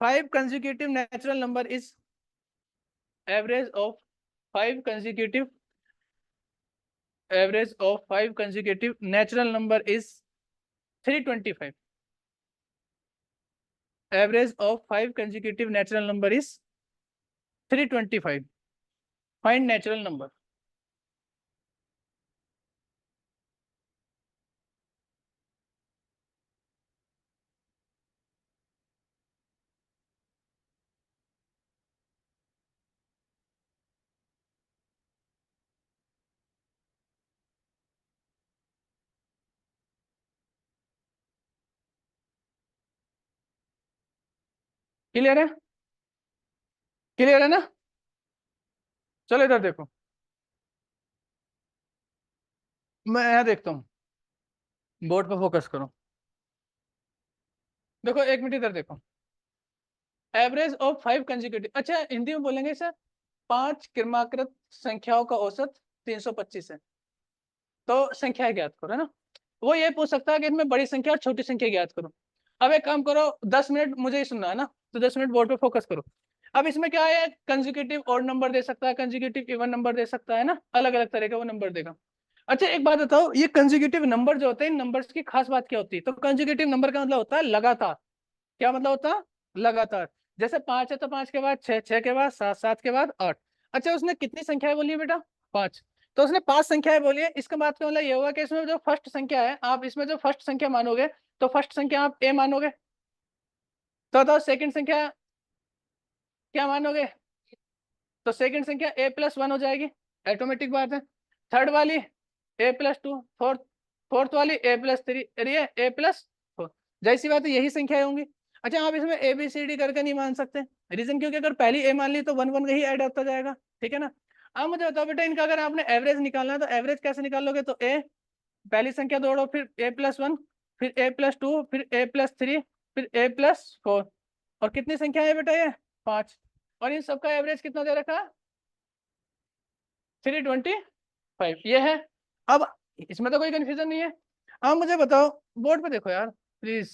5 consecutive natural number is 325। Average of 5 consecutive natural number is 325। Find natural number। Clear है, क्लियर है ना। चलो इधर देखो, मैं यहाँ देखता हूँ, बोर्ड पे फोकस करो। देखो एक मिनट इधर देखो, एवरेज ऑफ 5 consecutive, अच्छा हिंदी में बोलेंगे सर, 5 क्रमाकृत संख्याओं का औसत 325 है, तो संख्या ज्ञात करो, है ना। वो ये पूछ सकता है कि इनमें बड़ी संख्या और छोटी संख्या ज्ञात करो। अब एक काम करो, 10 मिनट मुझे ही सुनना है ना, तो 10 मिनट बोर्ड पे फोकस करो। अब इसमें क्या है, कंसेक्यूटिव ऑड नंबर दे सकता है, कंसेक्यूटिव इवन नंबर दे सकता है ना, अलग अलग तरह का वो नंबर देगा। अच्छा एक बात बताओ, ये कंसेक्यूटिव नंबर जो होते हैं, इन नंबर्स की खास बात क्या होती है, तो कंसेक्यूटिव नंबर का मतलब होता है लगातार, क्या मतलब होता है? लगातार। जैसे 5 है तो 5 के बाद 6, 6 के बाद 7, 7 के बाद 8। अच्छा उसने कितनी संख्याएं बोली है बेटा? 5। तो उसने 5 संख्याएं बोली है, इसका बात का मतलब ये होगा कि इसमें जो फर्स्ट संख्या है, आप इसमें जो फर्स्ट संख्या मानोगे तो फर्स्ट संख्या आप ए मानोगे, तो सेकंड संख्या क्या मानोगे? तो सेकंड संख्या a+1 हो जाएगी, ऑटोमेटिक बात है। थर्ड वाली a+2, फोर्थ वाली a+3, ये a+4, जैसी बात है यही संख्याएं होंगी। अच्छा आप इसमें ABCD करके नहीं मान सकते, रीजन क्योंकि अगर पहली a मान ली तो 1 1 ही ऐड होता जाएगा, ठीक है ना। अब मुझे बताओ बेटा, इनका अगर आपने एवरेज निकालना है तो एवरेज कैसे निकालोगे? तो a पहली संख्या दौड़ो, फिर a+1, फिर a+2, फिर a+3, फिर a+4, और कितनी संख्या है बेटा? ये 5, और इन सबका एवरेज कितना दे रखा? 325, ये है। अब इसमें तो कोई कंफ्यूजन नहीं है। अब मुझे बताओ, बोर्ड पे देखो यार प्लीज,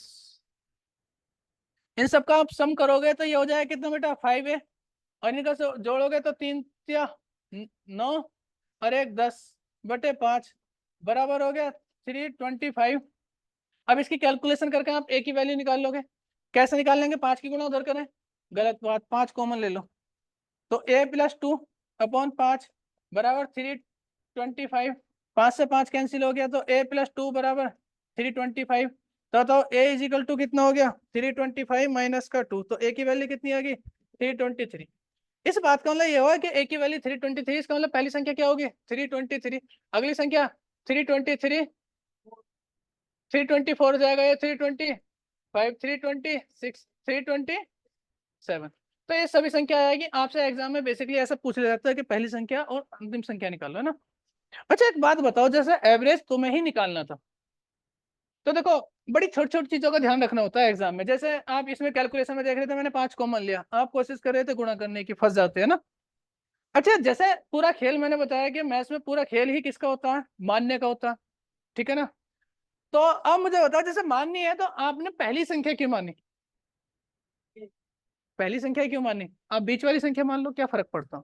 इन सबका आप सम करोगे तो ये हो जाएगा कितना बेटा? 5a, और इनका जोड़ोगे तो 3 या 9 और 1 10/5 बराबर हो गया 325। अब इसकी कैलकुलेशन करके आप a की वैल्यू निकाल लोगे। कैसे निकाल लेंगे? 5 की गुणा उधर करें, गलत बात, 5 कॉमन ले लो, तो a+2/5 बराबर 325। 5 से 5 कैंसिल हो गया, तो a+2 बराबर 325। तो a इजिकल टू कितना हो गया? 325 माइनस का 2, तो a की वैल्यू कितनी आ गई? 323। इस बात का मतलब ये हुआ कि a की वैल्यू 323, इसका मतलब पहली संख्या क्या होगी? 323, अगली संख्या 323, 324 हो जाएगा, ये 325, 326, 327। तो ये सभी संख्या आएगी। आपसे एग्जाम में बेसिकली ऐसा पूछ लिया जाता है कि पहली संख्या और अंतिम संख्या निकालो, है ना। अच्छा एक बात बताओ, जैसे एवरेज तुम्हें ही निकालना था, तो देखो बड़ी छोटी छोटी चीजों का ध्यान रखना होता है एग्जाम में। जैसे आप इसमें कैलकुलेशन में देख रहे थे, मैंने 5 कॉमन लिया, आप कोशिश कर रहे थे गुणा करने की, फंस जाते हैं ना। अच्छा जैसे पूरा खेल मैंने बताया कि मैथ्स में पूरा खेल ही किसका होता है? मानने का होता है, ठीक है ना। तो अब मुझे बताओ, जैसे माननी है तो आपने पहली संख्या क्यों मानी? पहली संख्या क्यों मानी? आप बीच वाली संख्या मान लो, क्या फर्क पड़ता?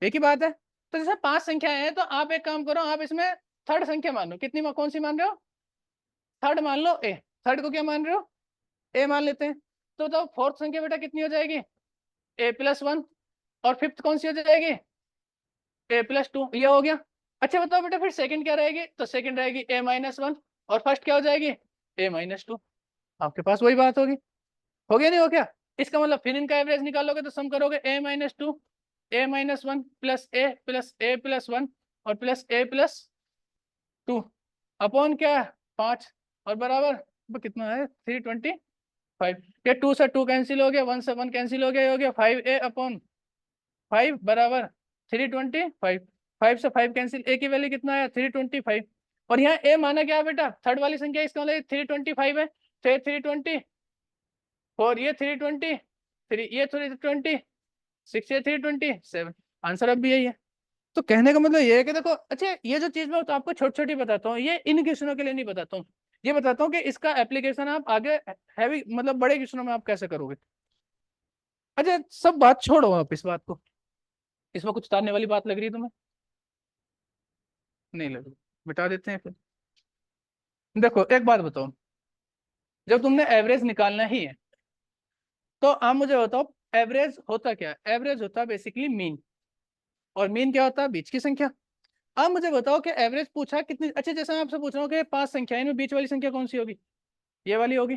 एक ही बात है। तो जैसे 5 संख्याएं हैं तो आप एक काम करो, आप इसमें थर्ड संख्या मानो। कितनी कौन सी मान रहे हो? थर्ड मान लो, ए। थर्ड को क्या मान रहे हो? ए मान लेते हैं। तो फोर्थ संख्या बेटा कितनी हो जाएगी? a+1, और फिफ्थ कौन सी हो जाएगी? a+2, ये हो गया। अच्छा बताओ बेटा, फिर सेकंड क्या रहेगी? तो सेकंड रहेगी a-1, और फर्स्ट क्या हो जाएगी? a-2। आपके पास वही बात होगी, हो गया नहीं हो क्या? इसका मतलब फिर इनका एवरेज निकालोगे तो सम करोगे a-2, a-1 प्लस a+1 और प्लस a+2 अपॉन क्या? 5, और बराबर कितना है? 325। ये 2 से 2 कैंसिल हो गया, 1 से 1 कैंसिल हो गया, ये हो गया 5a/5 बराबर 325। 5 से 5 कैंसिल, a की वैल्यू कितना है? 325। और यहाँ a माना क्या बेटा? थर्ड वाली संख्या, इसका मतलब 325 है, तो 320, और ये 323, ये 326, ये 327। आंसर अब भी यही है। तो कहने का मतलब ये है कि देखो, अच्छा ये जो चीज मैं तो आपको छोटी छोटी बताता हूँ, ये इन क्वेश्चनों के लिए नहीं बताता हूँ, ये बताता हूँ कि इसका एप्लीकेशन आप आगे हैवी मतलब बड़े क्वेश्चनों में आप कैसे करोगे। अच्छा सब बात छोड़ो आप इस बात को, इसमें कुछ उतारने वाली बात लग रही है तुम्हें? नहीं लग रही, मिटा देते हैं फिर। देखो एक बात बताओ, जब तुमने एवरेज निकालना ही है तो आप मुझे बताओ एवरेज होता क्या है? एवरेज होता है बेसिकली मीन, और मीन क्या होता है? बीच की संख्या। आप मुझे बताओ कि एवरेज पूछा कितनी, अच्छा जैसे मैं आपसे पूछ रहा हूँ कि 5 संख्या, इनमें बीच वाली संख्या कौन सी होगी? ये वाली होगी,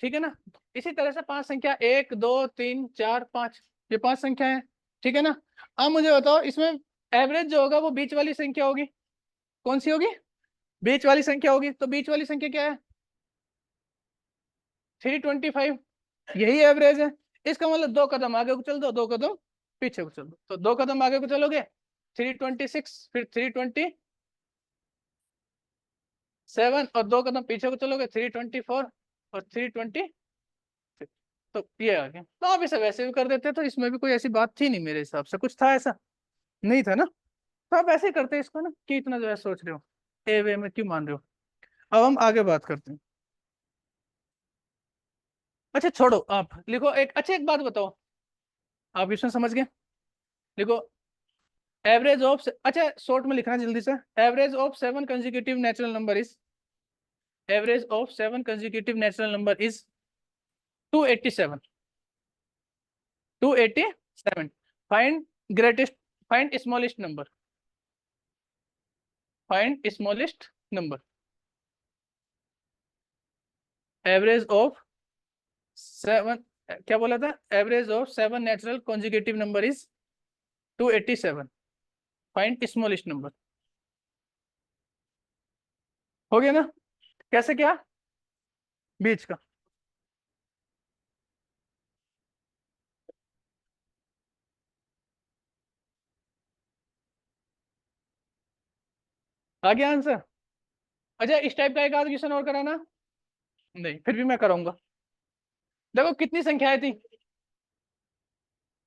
ठीक है ना। इसी तरह से 5 संख्या 1 2 3 4 5, ये 5 संख्या है, ठीक है ना। अब मुझे बताओ इसमें एवरेज जो होगा वो बीच वाली संख्या होगी। कौन सी होगी? बीच वाली संख्या होगी। तो बीच वाली संख्या क्या है? 325, यही एवरेज है। इसका मतलब 2 कदम आगे को चल दो, 2 कदम पीछे को चल दो, तो 2 कदम आगे को चलोगे 326, फिर 327, और 2 कदम पीछे को चलोगे 324 और 326। तो ये आ गया। तो आप इसे वैसे भी कर देते, तो इसमें भी कोई ऐसी बात थी नहीं, मेरे हिसाब से कुछ था ऐसा नहीं था ना। तो आप ऐसे ही करते इसको ना, कि इतना जो है सोच रहे हो, ए वे में क्यों मान रहे हो। अब हम आगे बात करते हैं। अच्छा छोड़ो, आप लिखो एक, अच्छा एक बात बताओ, आप इसमें समझ गए? लिखो एवरेज ऑफ, अच्छा शॉर्ट में लिखना जल्दी से, average of 7 consecutive natural number is, average of 7 consecutive natural number is 287, 287. Find greatest, find smallest number, find smallest number. Average of 7, क्या बोला था, average of 7 natural conjugative number is 287, find smallest number. हो गया ना? कैसे क्या, बीच का। आ गया आंसर? अच्छा, इस टाइप का एक आध क्वेश्चन और कराना? नहीं, फिर भी मैं कराऊंगा। देखो कितनी संख्याएं थी,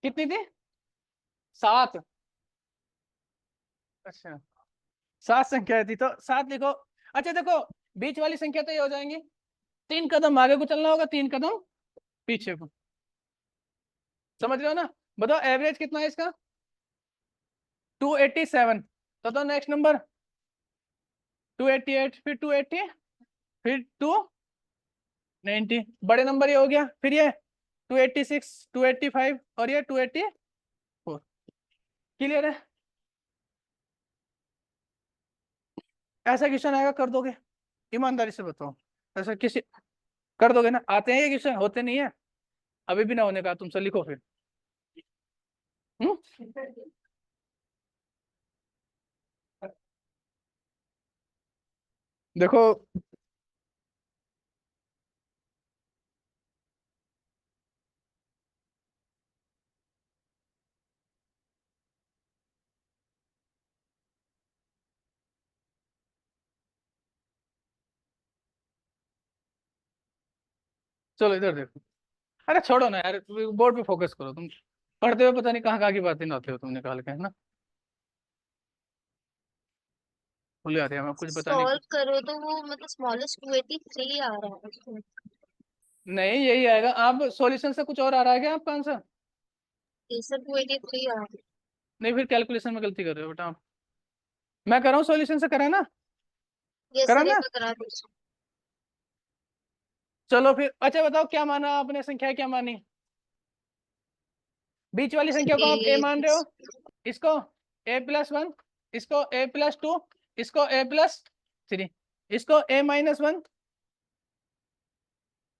कितनी थी? 7। अच्छा, 7 संख्याएं थी, तो 7 लिखो। अच्छा देखो, बीच वाली संख्या तो ये हो जाएंगी, 3 कदम आगे को चलना होगा, 3 कदम पीछे को। समझ रहे हो ना? बताओ एवरेज कितना है इसका? 287। तो नेक्स्ट नंबर 288, फिर 280, फिर 290, बड़े नंबर ये हो गया। फिर ये 286, 285 और ये 284। क्लियर है? ऐसा क्वेश्चन आएगा, कर दोगे? ईमानदारी से बताओ, ऐसा किसी कर दोगे ना? आते हैं ये क्वेश्चन, होते नहीं है। अभी भी ना होने का तुमसे लिखो फिर। हम्म? देखो चलो इधर देखो। अरे छोड़ो ना यार, बोर्ड पे फोकस करो तुम। पढ़ते हुए पता नहीं कहाँ कहाँ की बातें ना होते हो तुम निकाल के, है ना? भूल जाते हैं, मैं कुछ बताने सॉल्व की। करो तो वो मतलब स्मॉलेस्ट 283 आ रहा है उसमें। नहीं, यही आएगा। आप सॉल्यूशन से कुछ और आ रहा है क्या आपका आंसर? ये सब 283 आ रहा है। नहीं, फिर कैलकुलेशन में गलती कर रहे हो बेटा आप। मैं कर रहा हूँ सॉल्यूशन से, करा ना? ये करा सर एक ना? करा दीजिए। चलो फिर, अच्छा बताओ क्या माना आपने, संख्या क्या मानी? बीच वाली संख्या को आप ए मान रहे हो, इसको A+1, इसको A+2, इसको A+3, इसको A-1,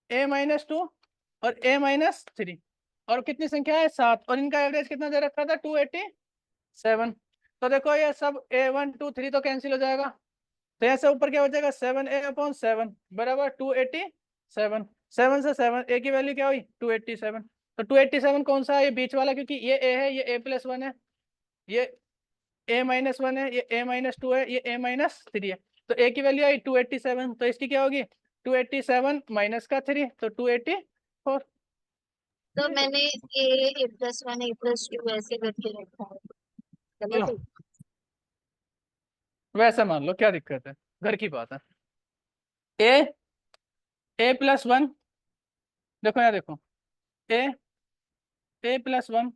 A-2 और A-3। और कितनी संख्या है? 7। और इनका एवरेज कितना दे रखा था? 287। तो देखो ये सब A1 2 3 तो कैंसिल हो जाएगा, तो यहाँ से ऊपर क्या हो जाएगा? 7A/7 बराबर 287। 7 से 7 ए की वैल्यू क्या हुई? 287। तो 287 कौन सा है? ये बीच वाला, क्योंकि ये ए है, ये A+1 है, ये A-1 है, ये A-2 है, ये A-3 है। तो ए की वैल्यू आई 287, तो इसकी क्या होगी? 287 माइनस का 3, तो 284। तो मैंने A+1 A+2 ऐसे करके रखा है, गलत है? वैसा मान लो, क्या दिक्कत है? घर की बात है। ए A+1, देखो यहाँ देखो, ए A+1।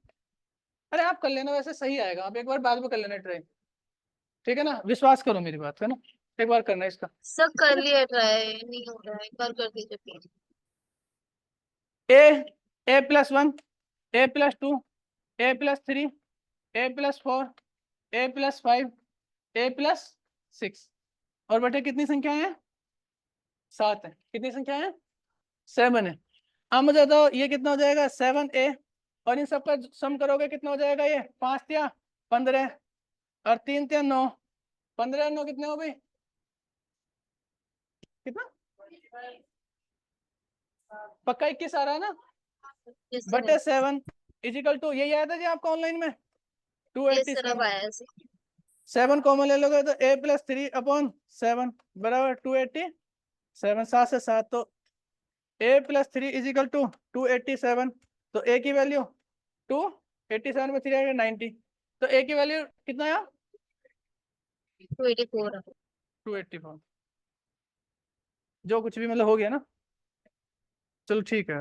अरे आप कर लेना, वैसे सही आएगा। आप एक बार बाद में कर लेना ट्राई, ठीक है ना? विश्वास करो मेरी बात है ना, एक बार करना इसका। सब कर लिया ट्राई, नहीं हो रहा है, एक बार कर दीजिए please. A A+1, A+2, A+3, A+4, A+5, A+6। और बेटे कितनी संख्या है? 7 है। कितनी संख्या है? 7 है। अब मुझे बताओ ये कितना हो जाएगा? 7A, और इन सबका सम करोगे कितना हो जाएगा? ये 5 या 15 और 3 या 9, 15 9 कितने हो भाई? कितना? पक्का 21 आ रहा है ना? ये सर बटे 7 इजिकल टू, यही आया था जी आपका ऑनलाइन में, ये सर अब 287। आया है सर। 7 कॉमन ले लोगे तो A+3/7 बराबर 287। 7 से 7, तो A+3 इजिकल टू 287। तो A की वैल्यू 287 में 3 आएगा 90। तो A की वैल्यू कितना आया? 284 है। 284। जो कुछ भी मतलब हो गया ना? चलो ठीक है।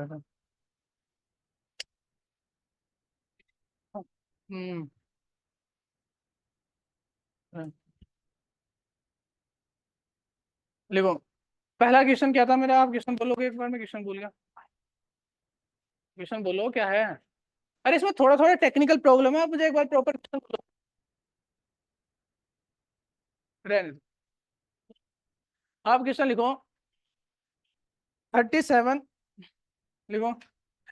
हम्म। लिखो, पहला क्वेश्चन क्या था मेरा? आप क्वेश्चन बोलोगे एक बार, मैं क्वेश्चन भूल गया। क्वेश्चन बोलो क्या है। अरे इसमें थोड़ा थोड़ा टेक्निकल प्रॉब्लम है, आप मुझे एक बार प्रॉपर क्वेश्चन बोलो। रहने दो, आप क्वेश्चन लिखो 37, लिखो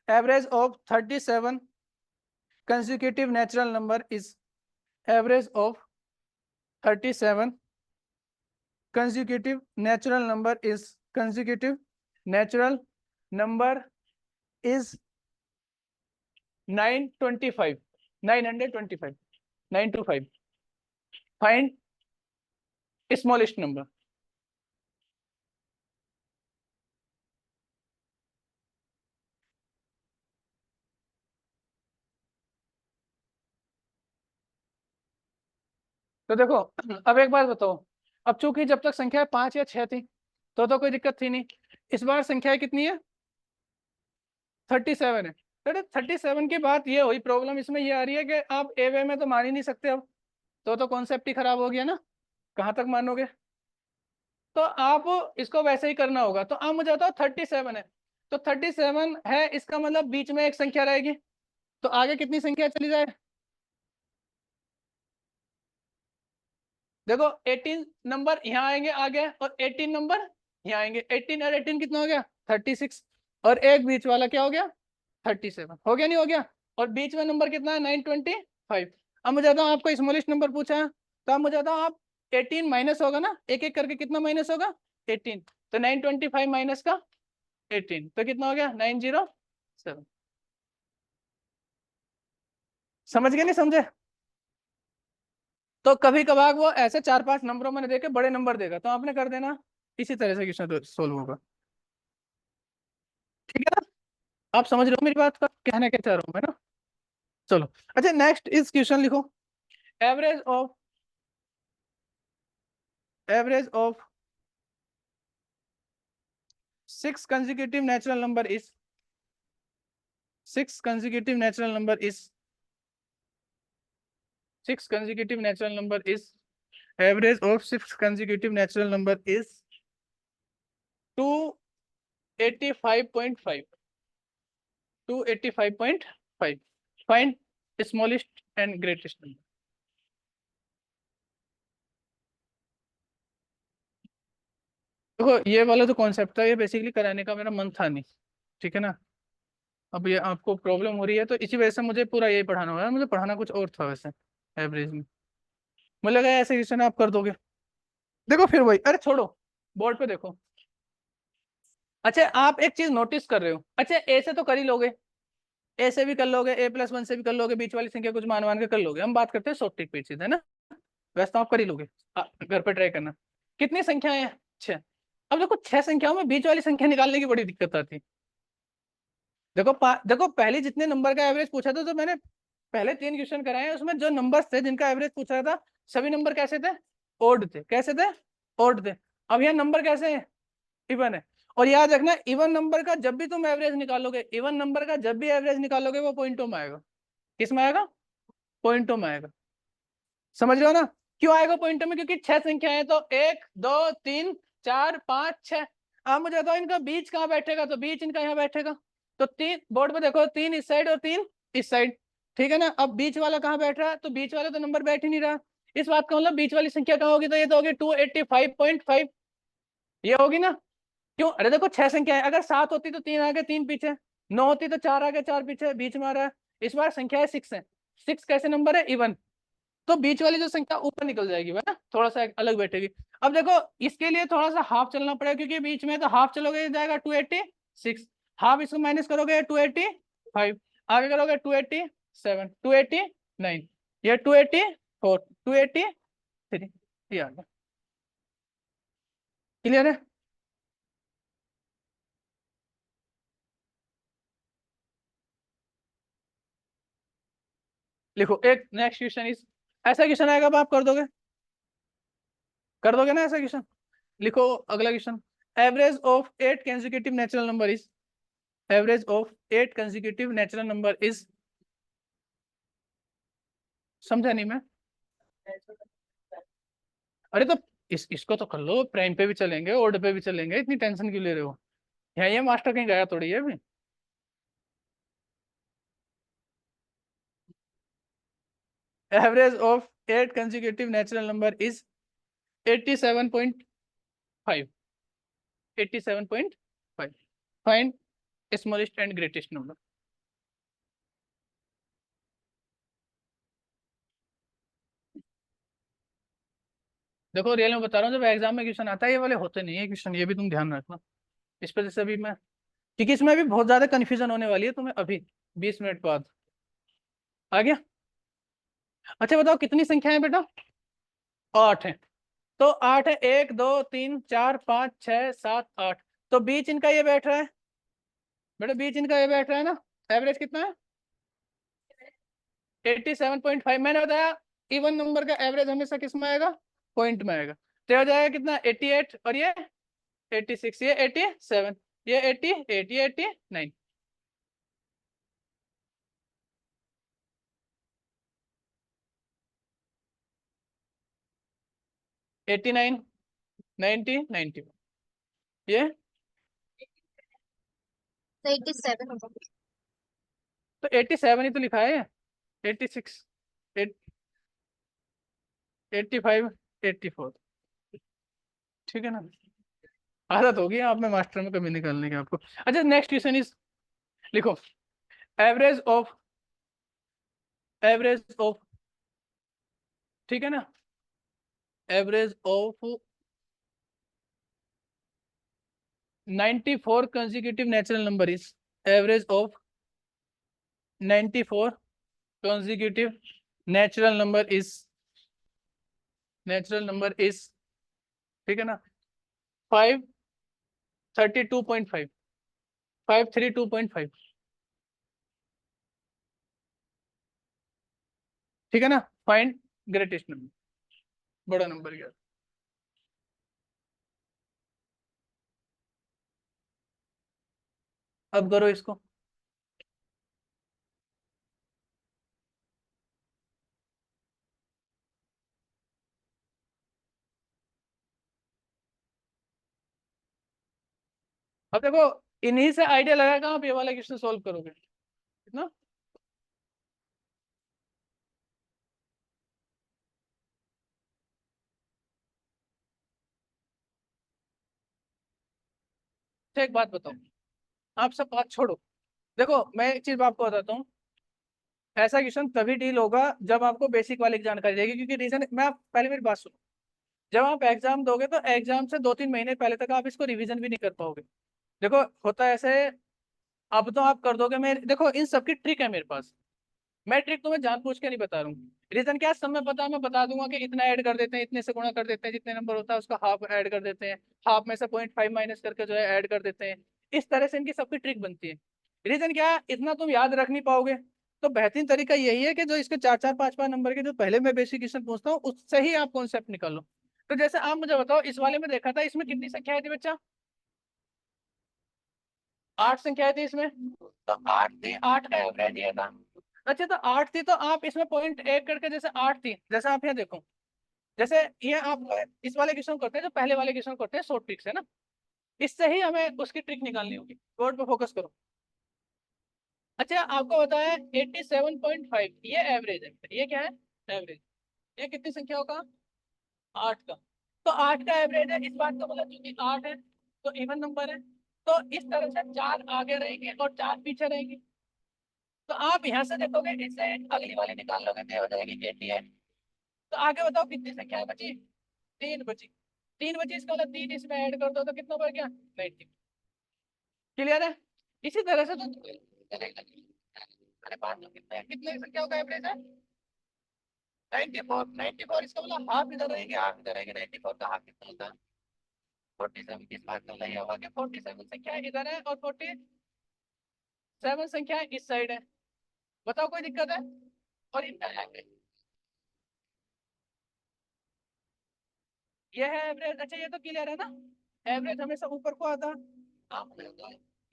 average of 37 consecutive natural number is average of 37 consecutive natural number is consecutive natural number is 925 925 925 find smallest number। तो देखो अब एक बात बताओ, अब चूंकि जब तक संख्या 5 या 6 थी तो कोई दिक्कत थी नहीं, इस बार संख्या कितनी है 37 है। तो 37 की बात ये हुई, प्रॉब्लम इसमें ये आ रही है कि आप ए वे में तो मान ही नहीं सकते अब, तो कॉन्सेप्ट ही खराब हो गया ना, कहाँ तक मानोगे। तो आप इसको वैसे ही करना होगा। तो आप मुझे बताओ 37 है, तो 37 है इसका मतलब बीच में एक संख्या रहेगी, तो आगे कितनी संख्या चली जाए, देखो 18 नंबर यहाँ आएंगे आगे और 18 नंबर यहाँ आएंगे, 18 और 18 कितना हो गया 36, और एक बीच वाला क्या हो गया 37, हो गया नहीं हो गया, और बीच में नंबर कितना है 925। अब मुझे बताओ आपको स्मॉलेस्ट नंबर पूछा है, तो अब मुझे बताओ आप 18 माइनस होगा ना, एक एक करके कितना माइनस होगा 18, तो 925 माइनस का 18 तो कितना हो गया 907। समझ गए नहीं समझे। तो कभी कभार वो ऐसे 4-5 नंबरों में देके बड़े नंबर देगा, तो आपने कर देना इसी तरह से क्वेश्चन सोल्व होगा, ठीक है ना। आप समझ रहे हो मेरी बात का कहने क्या चाह रहा हूँ मैं ना। चलो अच्छा नेक्स्ट इस क्वेश्चन लिखो average of 6 consecutive natural number is 6 consecutive natural number is 6 consecutive natural number is average of 6 consecutive natural number is 285.5 285.5 find smallest and greatest number। देखो ये वाला जो कॉन्सेप्ट था ये बेसिकली कराने का मेरा मन था नहीं, ठीक है ना। अब ये आपको प्रॉब्लम हो रही है तो इसी वजह से मुझे पूरा यही पढ़ाना हो रहा है, मुझे पढ़ाना कुछ और था वैसे एवरेज में, मुझे लगा ऐसे क्वेश्चन आप कर दोगे। देखो फिर वही, अरे छोड़ो बोर्ड पे देखो। अच्छा आप एक चीज नोटिस कर रहे हो, अच्छा ए से तो कर ही लोगे, ए से भी कर लोगे, a+1 से भी कर लोगे, बीच वाली संख्या कुछ मान के कर लोगे, हम बात करते हैं शॉर्ट ट्रिक पीछे है ना, वैसे तो आप कर ही लोगे, घर पे ट्राई करना। कितनी संख्याएं हैं 6, अब देखो 6 संख्याओं में बीच वाली संख्या निकालने की बड़ी दिक्कत आती है। देखो देखो पहले जितने नंबर का एवरेज पूछा था, तो मैंने पहले 3 क्वेश्चन कराए हैं, उसमें जो नंबर्स थे जिनका एवरेज पूछा था सभी नंबर कैसे थे ओड थे, कैसे थे ओड थे। अब यहाँ नंबर कैसे है इवन है, और याद रखना इवन नंबर का जब भी तुम एवरेज निकालोगे, इवन नंबर का जब भी एवरेज निकालोगे वो पॉइंटों में आएगा, किस में आएगा पॉइंटों में आएगा, समझ रहे हो ना। क्यों आएगा पॉइंटों में, क्योंकि 6 संख्याएं, तो 1 2 3 4 5 6। अब मुझे बताओ इनका बीच कहाँ बैठेगा, तो बीच इनका यहाँ बैठेगा, तो 3 बोर्ड पे देखो 3 इस साइड और 3 इस साइड, ठीक है ना। अब बीच वाला कहाँ बैठ रहा है, तो बीच वाला तो नंबर बैठ ही नहीं रहा, इस बात का मतलब बीच वाली संख्या कहाँ होगी, तो ये तो होगी 285.5, ये होगी ना। क्यों, अरे देखो 6 संख्या है, अगर 7 होती तो 3 आगे 3 पीछे, 9 होती तो 4 आगे 4 पीछे, बीच में आ रहा है। इस बार संख्या है 6 है, 6 कैसे नंबर है इवन, तो बीच वाली जो संख्या ऊपर निकल जाएगी वह ना, थोड़ा सा अलग बैठेगी। अब देखो इसके लिए थोड़ा सा हाफ चलना पड़ेगा, क्योंकि बीच में तो हाफ चलोगे जाएगा 286, हाफ इसको माइनस करोगे 285, आगे करोगे 287 289, ये 284 283, ये आ गया। क्लियर है। लिखो एक नेक्स्ट क्वेश्चन इज, ऐसा क्वेश्चन आएगा अब आप कर दोगे ना ऐसा क्वेश्चन। लिखो अगला question, average of 8 consecutive natural number is, average of 8 consecutive natural number is, समझा नहीं मैं। अरे तो इसको तो कर लो, प्राइम पे भी चलेंगे ऑड पे भी चलेंगे, इतनी टेंशन क्यों ले रहे हो, यहाँ ये मास्टर कहीं गया थोड़ी है अभी। Average of 8 consecutive natural number is 87.5. 87.5. Find smallest and greatest number. देखो रियल में बता रहा हूँ, जब एग्जाम में क्वेश्चन आता है ये वाले होते नहीं है क्वेश्चन, ये भी तुम ध्यान रखना. इस पर जैसे अभी मैं, क्योंकि इसमें भी बहुत ज्यादा कंफ्यूजन होने वाली है तुम्हें अभी 20 मिनट बाद. आ गया. अच्छा बताओ कितनी संख्या है बेटा? 8 है. तो 8 है, 1 2 3 4 5 6 7 8. तो बीच इनका ये बैठ रहा है बेटा, बीच इनका ये बैठ रहा है ना. एवरेज कितना है? 87.5. मैंने बताया इवन नंबर का एवरेज हमेशा किस में आएगा? पॉइंट में आएगा. तो हो जाएगा कितना? 88 और ये 86, ये 87, ये 88, ये 89. Eighty nine, 90, 91. ये 87 होगा. तो 87 ही तो लिखा है. 86, 85, 84. ठीक है ना. आदत होगी आप में मास्टर में कमी निकालने की आपको. अच्छा नेक्स्ट क्वेश्चन इज, लिखो एवरेज ऑफ, एवरेज ऑफ, ठीक है ना, average of 94 consecutive natural number is, average of 94 consecutive natural number is, natural number is, ठीक है ना, 532.5, 532.5. ठीक है ना. फाइंड ग्रेटेस्ट नंबर, बड़ा नंबर क्या. अब करो इसको. अब देखो इन्हीं से आइडिया लगाकर आप ये वाला क्वेश्चन सॉल्व करोगे. कितना? तो एक बात बताओ, आप सब बात छोड़ो. देखो मैं एक चीज आपको बताता हूँ, ऐसा क्वेश्चन तभी डील होगा जब आपको बेसिक वाली जानकारी रहेगी. क्योंकि रीजन, मैं आप पहले मेरी बात सुनो, जब आप एग्जाम दोगे तो एग्जाम से 2-3 महीने पहले तक आप इसको रिवीजन भी नहीं कर पाओगे. देखो होता है ऐसे, अब तो आप कर दोगे. मैं देखो इन सबकी ट्रिक है मेरे पास. मैं ट्रिक तुम्हें जानबूझ के नहीं बता रहा हूँ. रीजन क्या है, सब में पता है, मैं बता दूंगा कि इतना ऐड कर देते हैं, इतने से गुणा कर देते हैं, जितने नंबर होता है उसका हाफ ऐड कर देते हैं, हाफ में से 0.5 माइनस करके जो है ऐड कर देते हैं. इस तरह से इनकी सबकी ट्रिक बनती है. रीजन क्या है, इतना तुम याद रख नहीं पाओगे. तो बेहतरीन तरीका यही है कि जो इसके 4-4 5-5 नंबर के जो पहले मैं बेसिक क्वेश्चन पूछता हूँ उससे ही आप कॉन्सेप्ट निकालो. तो जैसे आप मुझे बताओ, इस वाले में देखा था, इसमें कितनी संख्या थी बच्चा? 8 संख्या थी इसमें. तो 8 थी, 8 का एवरेज ये था. अच्छा तो 8 थी, तो आप इसमें पॉइंट एक करके, जैसे 8 थी, जैसे आप यहाँ देखो, जैसे ये आप इस वाले क्वेश्चन करते हैं जो पहले वाले क्वेश्चन करते हैं शॉर्ट ट्रिक से ना, इससे ही हमें उसकी ट्रिक निकालनी होगी. बोर्ड पे फोकस करो. अच्छा आपको बताया 87.5 ये एवरेज है. ये क्या है? एवरेज. ये कितनी संख्या होगा? 8 का. तो 8 का एवरेज है, इस बात का मतलब क्योंकि 8 है तो इवन नंबर है. तो इस तरह से 4 आगे रहेंगे और 4 पीछे रहेंगे. तो आप यहाँ से देखोगे, इससे अगली वाली निकाल लोगे तो हो जाएगी 88. तो आगे बताओ कितनी संख्या बची? 3 बची. 3 बची, इसका मतलब 3 इसमें ऐड कर दो तो कितना बढ़ गया? 90. क्लियर है. इसी तरह से तो अरे बात तो कितने कितने संख्याओं का एवरेज है? 94. 94 इसका मतलब हाफ इधर रहेंगे, हाफ इधर रहेंगे. 94 का हाफ कितना होता है? 47. किस बात का नहीं होगा कि 47 संख्या इधर है और 47 संख्या इस साइड है. बताओ कोई दिक्कत है? और इनका एवरेज ये है एवरेज. अच्छा ये तो क्लियर है ना, एवरेज हमेशा ऊपर को आता है.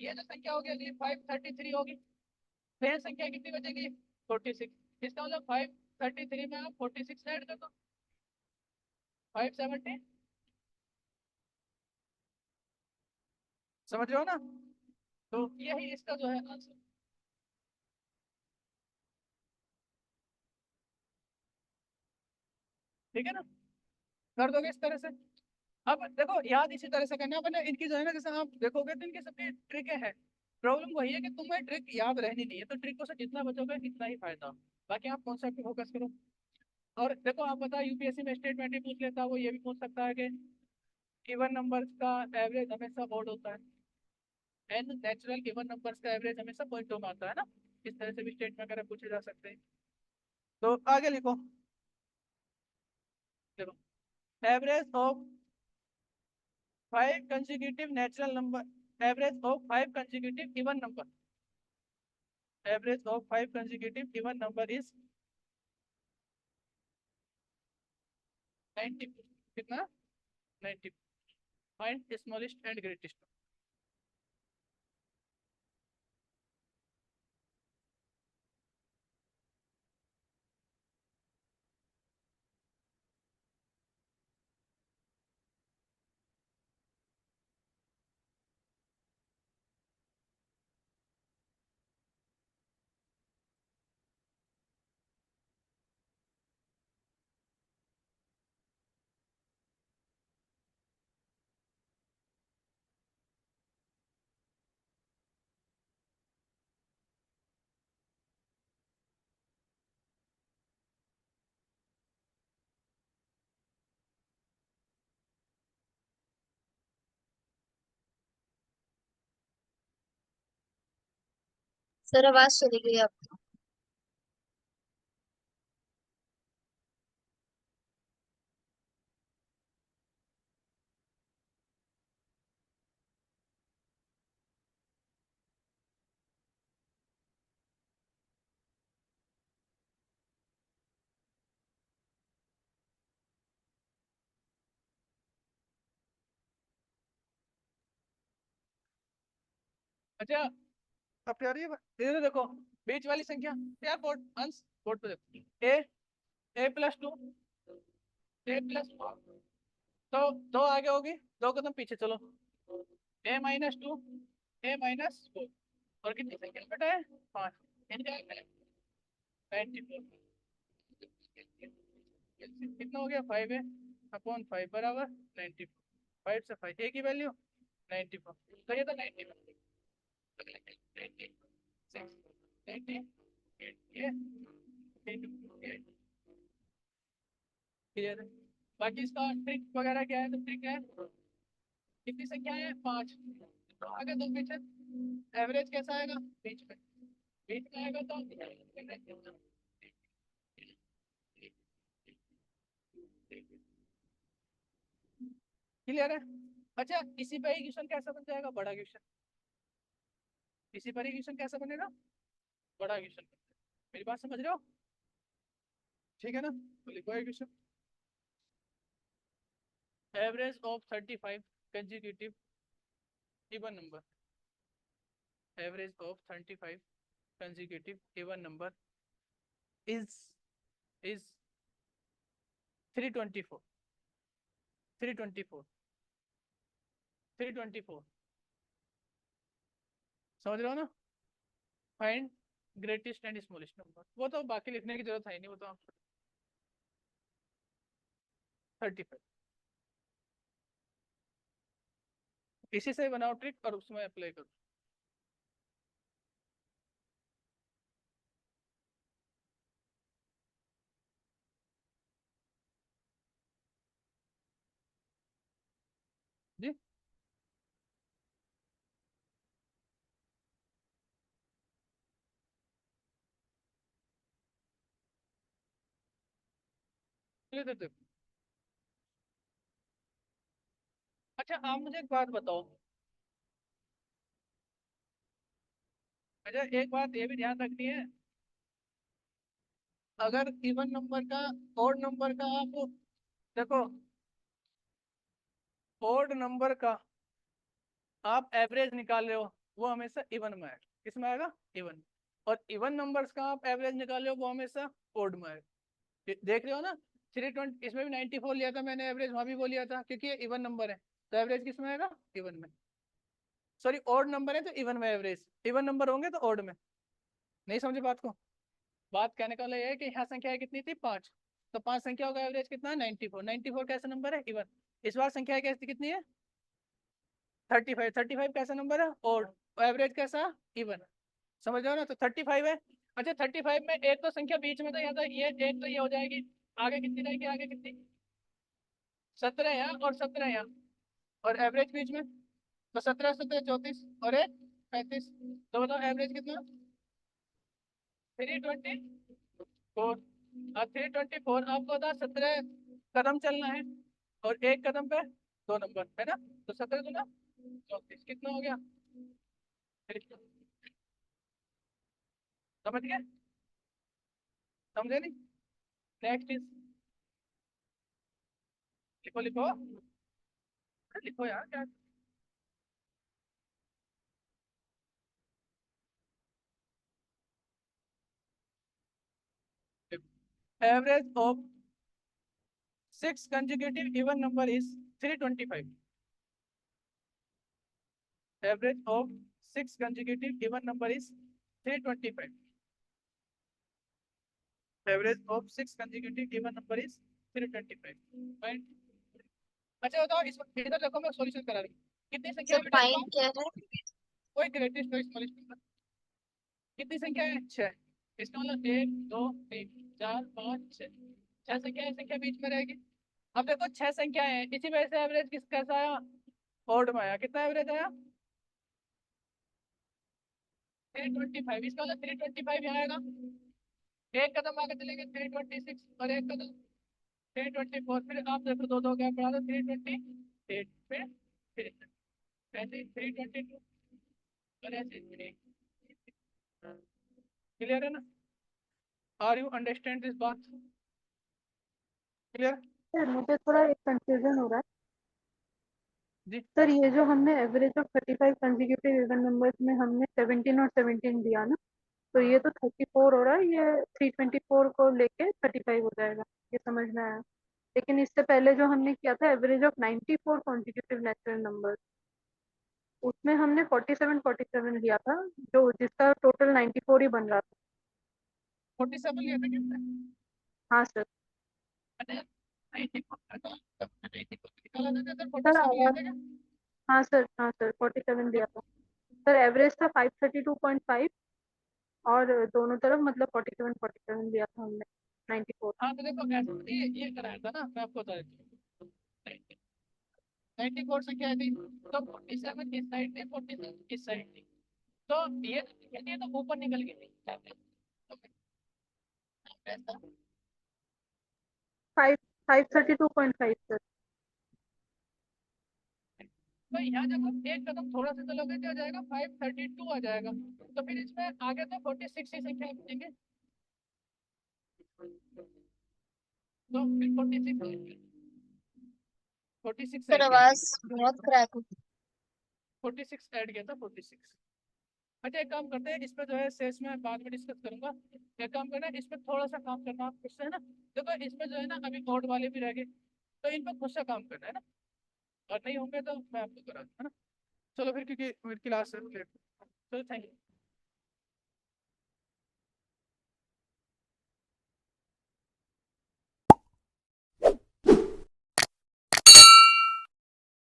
ये जो संख्या होगी अगली 533 होगी. फिर संख्या कितनी बचेगी? 46. इसका मतलब 533 में आप 46 ऐड कर दो, 570. समझ रहे हो ना. तो यही इसका जो है आंसर. ठीक है ना, कर दोगे इस तरह से। अब देखो याद इसी तरह से करना है, अपने इनकी जो है ना, जैसे आप देखोगे तो इनकी सबकी ट्रिक है। प्रॉब्लम वही है कि तुम्हें ट्रिक याद रहनी नहीं है, तो ट्रिकों से जितना बचोगे इतना ही फायदा। बाकी आप कॉन्सेप्ट पे फोकस करो। और देखो आप पता यूपीएससी में स्टेटमेंट ही पूछ लेता है, वो ये भी पूछ सकता है कि इवन नंबर्स का एवरेज हमेशा ऑड होता है, एंड नेचुरल इवन नंबर्स का एवरेज हमेशा पॉइंटों में आता है ना। इस तरह से भी स्टेटमेंट वगैरह पूछे जा सकते हैं। तो आगे लिखो, देखो average of 5 consecutive natural number, average of 5 consecutive even number, average of 5 consecutive even number is 90। कितना? 90। Find smallest and greatest. Sir आवाज चली गई आपकी। अच्छा अब क्या रही है, ये तो देखो बीच वाली संख्या यार, बोर्ड अंश बोर्ड पे देखो, ए प्लस 2, ए प्लस, तो दो आगे होगी, दो कदम पीछे चलो, ए माइनस 2, ए माइनस 4, और कितनी संख्या बेटा है? 5। 94। कितना हो गया? 5 है अपॉन 5 बराबर 94। 5 से 5 ए की वैल्यू 94, तो ये तो 94, 98 क्लियर है। बाकी इसका ट्रिक वगैरह क्या है, तो ट्रिक है कितनी संख्या है? 5, तो आगे दो पीछे, एवरेज कैसा आएगा? बीच में, बीच में आएगा तो क्लियर है। अच्छा इसी पर ही क्वेश्चन कैसा बन जाएगा? बड़ा क्वेश्चन। इसी पर ही क्वेश्चन कैसा बनेगा? बड़ा क्वेश्चन। मेरी बात समझ रहे हो? ठीक है ना, तो लिखो question, average of 35 consecutive even number, average of 35 consecutive even number is 324, 324, 324, समझ रहे हो ना। Find greatest and smallest number, वो तो बाकी लिखने की जरूरत है नहीं, वो तो आप 35 इसी से बनाओ ट्रिक और उसमें अप्लाई करो। जी चलिए देखो, अच्छा आप मुझे एक बात बताओ, अच्छा एक बात ये भी ध्यान रखनी है, अगर इवन नंबर का ओड नंबर का आप देखो, ओड नंबर का आप एवरेज निकाल रहे हो, वो हमेशा इवन में आएगा। किस में आएगा? इवन। और इवन नंबर्स का आप एवरेज निकाल रहे हो, वो हमेशा ओड में आएगा। देख रहे हो ना, 320 इसमें भी 94 लिया था मैंने एवरेज, वहां भी वो लिया था, क्योंकि ये इवन नंबर है तो एवरेज किस में आएगा? इवन में। सॉरी ओड नंबर है तो इवन में एवरेज, इवन नंबर होंगे तो ओड में। नहीं समझे बात को? बात कहने का मतलब ये है कि यहाँ संख्या कितनी थी? 5, तो 5 संख्या होगा एवरेज कितना 94। 94 कैसा नंबर है इवन। इस बार संख्या कैसी कितनी है 35। 35 कैसा नंबर है और एवरेज कैसा इवन। समझ रहे हो ना। तो 35 है। अच्छा 35 में एक तो संख्या बीच में तो यहाँ तो ये एक तो ये हो जाएगी। आगे कितनी रहेगी आगे कितनी 17 यहाँ और 17 यहाँ और एवरेज बीच में तो 17 17 34 और एक 35। तो बताओ एवरेज कितना 324। अब 324 आपको बता 17 कदम चलना है और एक कदम पे 2 नंबर है ना। तो 17 दूना 34 कितना हो गया। समझ गए समझे नहीं। नेक्स्ट इज लिखो लिखो लिखो यार क्या। Average of 6 consecutive even number is 325. Average of 6 consecutive even number is 325. Average of 6 consecutive even number is 325. Right? अच्छा बताओ इस इधर देखो मैं सॉल्यूशन करा रही हूँ। कितनी संख्या सर है बेटा फाइन इसमें? क्या है? कोई ग्रेटेस्ट चॉइस सॉल्यूशन। कितनी संख्या है 6। इसका मतलब 1 2 3 4 5 6 6 संख्या है। संख्या बीच में रहेगी। अब देखो 6 संख्या है इसी वजह से एवरेज किस कैसा आया ऑड में आया। कितना एवरेज आया 325। इसका मतलब 325 यहाँ आएगा। एक कदम आगे चलेंगे 326 और एक कदम 324। फिर आप देखो दो दो गैप बढ़ा दो 328 फिर ऐसे 322 और ऐसे 3। क्लियर है ना। आर यू अंडरस्टैंड दिस बात क्लियर। सर मुझे थोड़ा एक कंफ्यूजन हो रहा है जी सर। ये जो हमने average of 35 consecutive even numbers में हमने 17 और 17 दिया ना, तो ये तो 34 हो रहा है। ये 324 को लेके 35 हो जाएगा, ये समझ में आया। लेकिन इससे पहले जो हमने किया था average of 94 consecutive natural number, उसमें हमने 47 47 लिया था, जो जिसका टोटल 94 ही बन रहा था। 47 लिया था किसने। हाँ सर। अरे 94 निकाला था क्या सर सर 47 लिया था क्या। हाँ सर, हाँ सर 47 लिया था सर। एवरेज था 532.5 और दोनों तरफ मतलब 47 47 लिया था हमने 94। हाँ तो देखो ऐसा ये कराया था ना मैं आपको बता देता हूँ। 94 से क्या थी तो 47 इस साइड थी 47 इस साइड थी। तो ये तो ऊपर निकल गई थी। तो ऐसा 532.5 सर। तो यहाँ जब एक कदम थोड़ा सा चलोगे क्या हो जाएगा 532 आ जाएगा। तो फिर इसमें आगे तो 46 ही संख्या बचेंगे। तो फिर 46 सर ऐड किया आवाज बहुत क्रैक होती 46 ऐड किया था 46। अच्छा एक काम करते हैं इस पे जो है शेष में बाद में डिस्कस करूंगा। एक काम करना है इस पे थोड़ा सा काम करना आप खुद से है ना। देखो इसमें जो है ना अभी बोर्ड वाले भी रह गए तो इन पे खुद से काम करना है ना। और नहीं होंगे तो मैं आपको करा दूँ है ना। चलो फिर क्योंकि मेरी क्लास है चलो थैंक यू।